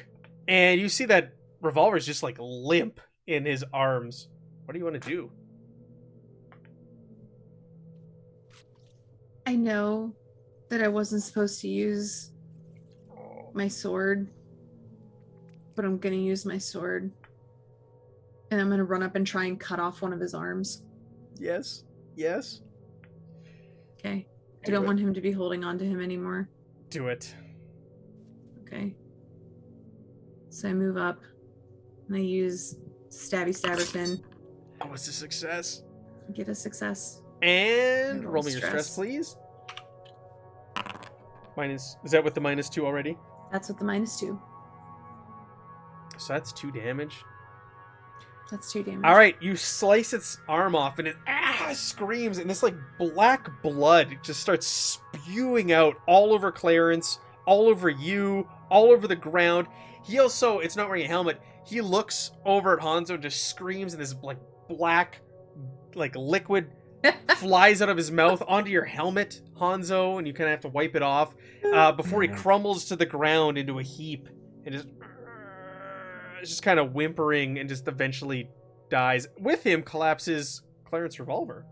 and you see that revolver's just like limp in his arms. What do you want to do? I know that I wasn't supposed to use my sword, but I'm gonna use my sword, and I'm gonna run up and try and cut off one of his arms. Yes. Okay. I don't want him to be holding on to him anymore. Do it. Okay. So I move up and I use Stabby Stabberton. Oh, it's a success. Get a success. And roll roll me your stress, please. Is that with the -2 already? That's with the -2. So that's 2 damage. That's 2 damage. All right, you slice its arm off, and it screams, and this like black blood just starts spewing out all over Clarence, all over you, all over the ground. He also, it's not wearing a helmet. He looks over at Hanzo, and just screams, and this like black, like liquid flies out of his mouth onto your helmet, Hanzo, and you kind of have to wipe it off before he crumbles to the ground into a heap and just kind of whimpering and just eventually dies. With him collapses Clarence's revolver.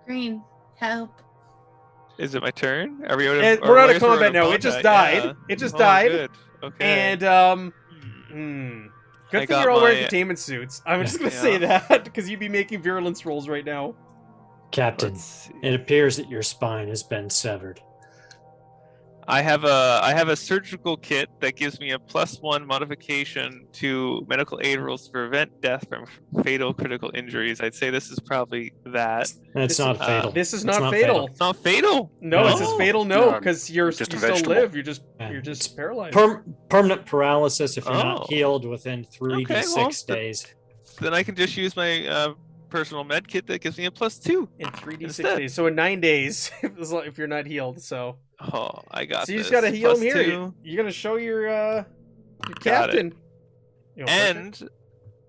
Green, help. Is it my turn? Are we out And of, we're or out I of guess we're combat now. It just died. Yeah. It just Oh, died. Good. Okay. And good I thing got you're all wearing my- containment suits. I'm just gonna Yeah. say that because you'd be making virulence rolls right now. Captain, Let's see. it appears that your spine has been severed. I have a surgical kit that gives me a +1 modification to medical aid rolls to prevent death from fatal critical injuries. I'd say this is probably that. It's not fatal. This is It's not fatal. It's not fatal. No, it No. says fatal. No, No, because you just a still vegetable. live. You're just Yeah. paralyzed. Permanent paralysis if you're Oh. not healed within 3 to Okay, 6 well, days. Then I can just use my personal med kit that gives me a +2. In 3d6 Instead. days. So in 9 days, if you're not healed. So Oh, I got you this. just gotta heal him here. +2. You're gonna show your Got it. captain. You know, And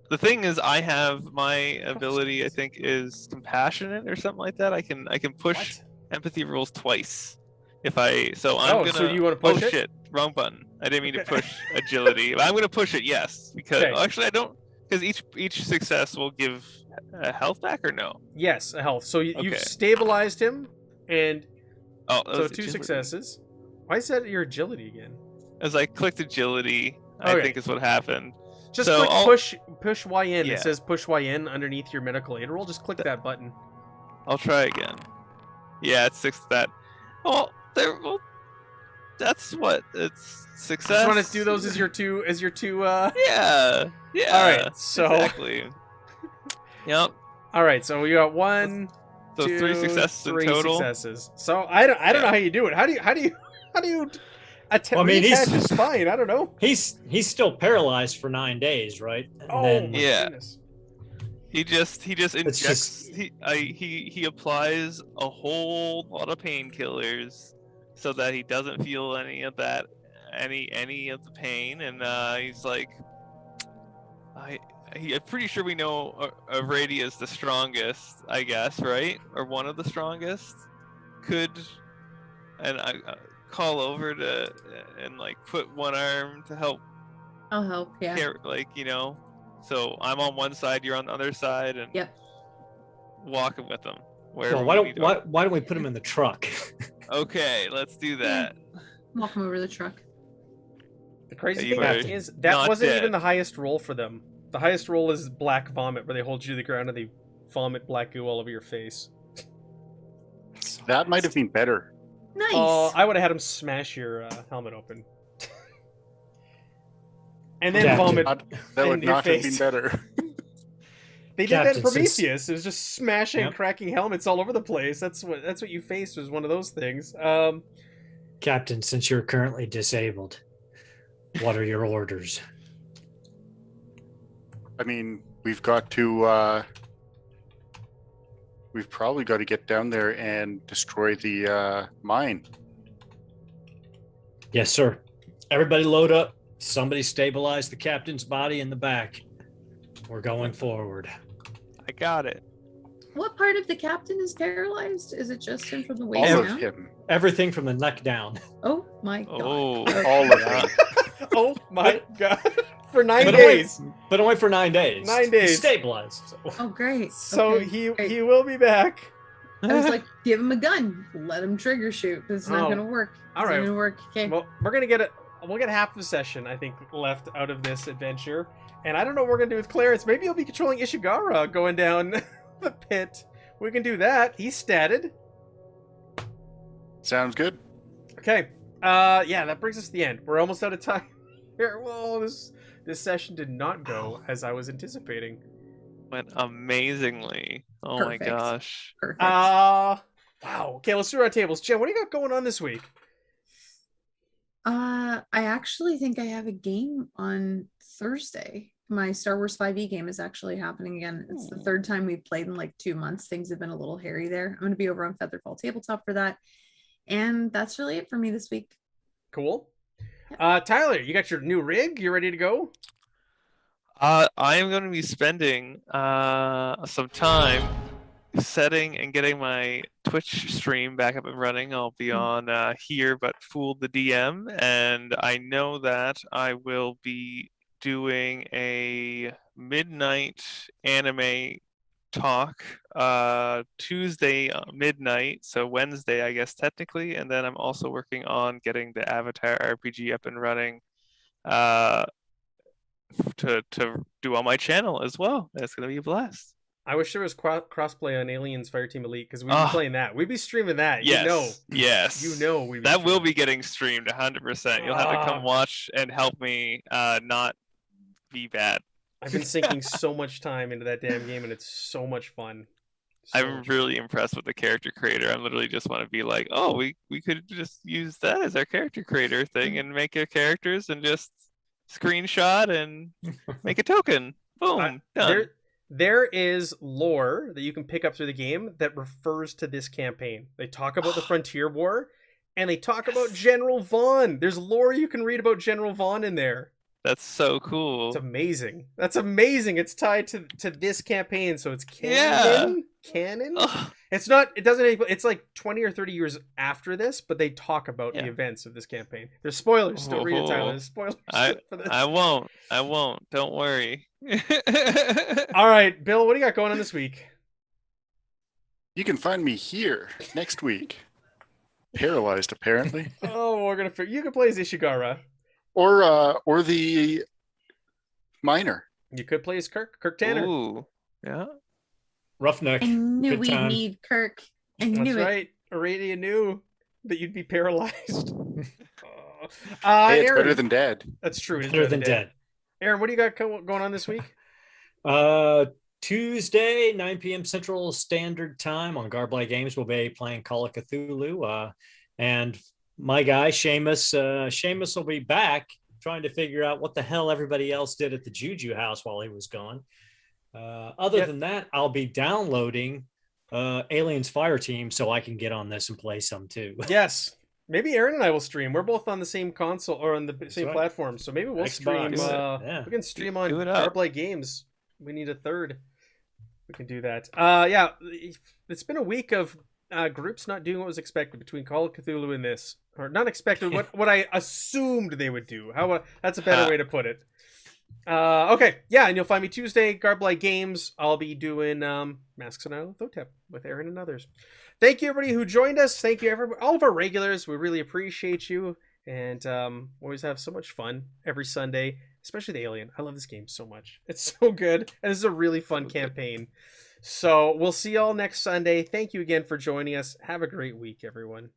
the thing is, I have my ability. I think is compassionate or something like that. I can push What? empathy rules twice. If I so I'm Oh, gonna. so you wanna push oh it? shit! Wrong button. I didn't mean to Okay. push agility. But I'm gonna push it. Yes, because Okay. actually I don't. Because each success will give a health back or no? Yes, a health. So you've Okay. stabilized him, and Oh, that so was 2 agility. successes. Why is that your agility again? As I clicked agility, I Okay. think is what happened. Just So click I'll- push YN. Yeah. It says push YN underneath your medical aid roll. Just click that button. I'll try again. Yeah, it's 6 that. Well, there. Well, that's what it's success. Just want to do those as your two Yeah. Yeah. All right, so- exactly. Yep. All right, so we got 1, So 2, 3 successes in 3 total. successes. So I don't know Yeah. how you do it. How do you attach Well, I mean, he's- his spine? I don't know. He's still paralyzed for 9 days, right? And Oh then my Yeah. goodness. He just It's injects. just- He applies a whole lot of painkillers so that he doesn't feel any of that, any of the pain, and he's like, I'm pretty sure we know Aradia is the strongest, I guess, right? Or one of the strongest. And I call over to and like put one arm to help I'll help. Yeah. care, like, so I'm on one side, you're on the other side, and Yep. walking with them. Wherever well, we need to- why don't we put him in the truck? Okay, let's do that. Walk him over the truck. The crazy You thing are is that not wasn't dead. even the highest roll for them. The highest roll is black vomit, where they hold you to the ground and they vomit black goo all over your face. That might have been better. Nice. I would have had him smash your helmet open, and then Captain. vomit. That would in your not have been face. better. They did that in Captain, since- Prometheus. It was just smashing, Yep. cracking helmets all over the place. That's what you faced, was one of those things. Captain, since you're currently disabled, what are your orders? I mean, we've probably got to get down there and destroy the mine. Yes, sir. Everybody load up. Somebody stabilize the captain's body in the back. We're going forward. I got it. What part of the captain is paralyzed? Is it just him from the waist All down? of him. Everything from the neck down. Oh my god. Oh, All of him. Oh my god! For 9 But days. But only for 9 days. 9 days. He's stabilized. Oh great. So Okay, great. he will be back. I was like, give him a gun. Let him trigger shoot. This is not Oh. gonna work. All It's right. not gonna work. Okay. Well, we'll get half the session, I think, left out of this adventure. And I don't know what we're gonna do with Clarence. Maybe he'll be controlling Ishigara going down the pit. We can do that. He's statted. Sounds good. Okay. Yeah, that brings us to the end. We're almost out of time here. Whoa, this session did not go as I was anticipating. went amazingly. Oh Perfect. my gosh. Perfect. Wow. Okay, let's do our tables. Jen, what do you got going on this week? I actually think I have a game on Thursday. My Star Wars 5e game is actually happening again. It's the third time we've played in like 2 months. Things have been a little hairy there. I'm going to be over on Featherfall Tabletop for that. And that's really it for me this week. Cool. Tyler, you got your new rig? You ready to go? I am going to be spending some time setting and getting my Twitch stream back up and running. I'll be on here, but Fooled the DM, and I know that I will be doing a midnight anime talk Tuesday midnight, so Wednesday, I guess technically, and then I'm also working on getting the Avatar RPG up and running to do on my channel as well. That's gonna be a blast. I wish there was crossplay on Aliens Fireteam Elite, because we'd be playing that. We'd be streaming that. Yes, You know we'd be that will streaming. be getting streamed 100%. You'll have to come watch and help me not be bad. I've been sinking so much time into that damn game, and it's so much fun. I'm really impressed with the character creator. I literally just want to be like, oh, we could just use that as our character creator thing and make our characters and just screenshot and make a token. Boom, done. There is lore that you can pick up through the game that refers to this campaign. They talk about the Frontier War, and they talk about General Vaughn. There's lore you can read about General Vaughn in there. That's so cool. It's amazing. That's amazing. It's tied to this campaign, so it's canon. Yeah. Canon. Ugh. It's not. It doesn't. It's like 20 or 30 years after this, but they talk about Yeah. the events of this campaign. There's spoilers. Don't read it, Tyler. There's spoilers for this. I won't. Don't worry. All right, Bill. What do you got going on this week? You can find me here next week. Paralyzed, apparently. Oh, we're gonna. You can play as Ishigara. Or the miner. You could play as Kirk Tanner. Ooh, yeah. Roughneck. I knew Good we'd time. need Kirk. I That's knew it. right. Aradia knew that you'd be paralyzed. Hey, it's Aaron. better than dead. That's true. It is Better than dead. Aaron, what do you got going on this week? Tuesday, 9 p.m. Central Standard Time on Garblight Games, we'll be playing Call of Cthulhu. And my guy, Seamus will be back trying to figure out what the hell everybody else did at the Juju house while he was gone. Other than that, I'll be downloading Aliens Fireteam so I can get on this and play some too. Yes. Maybe Aaron and I will stream. We're both on the same console or on the same right. platform, so maybe we'll stream. Xbox. Yeah. We can stream on Do it up. Garblight Games. We need a third. We can do that. Yeah, it's been a week of groups not doing what was expected between Call of Cthulhu and this, or not expected. what I assumed they would do. That's a better way to put it. Okay, yeah, and you'll find me Tuesday, Garblight Games. I'll be doing Masks on Isle of Thotep with Aaron and others. Thank you, everybody who joined us. Thank you, everybody, all of our regulars. We really appreciate you, and always have so much fun every Sunday, especially the Alien. I love this game so much. It's so good, and this is a really fun campaign. So we'll see y'all next Sunday. Thank you again for joining us. Have a great week, everyone.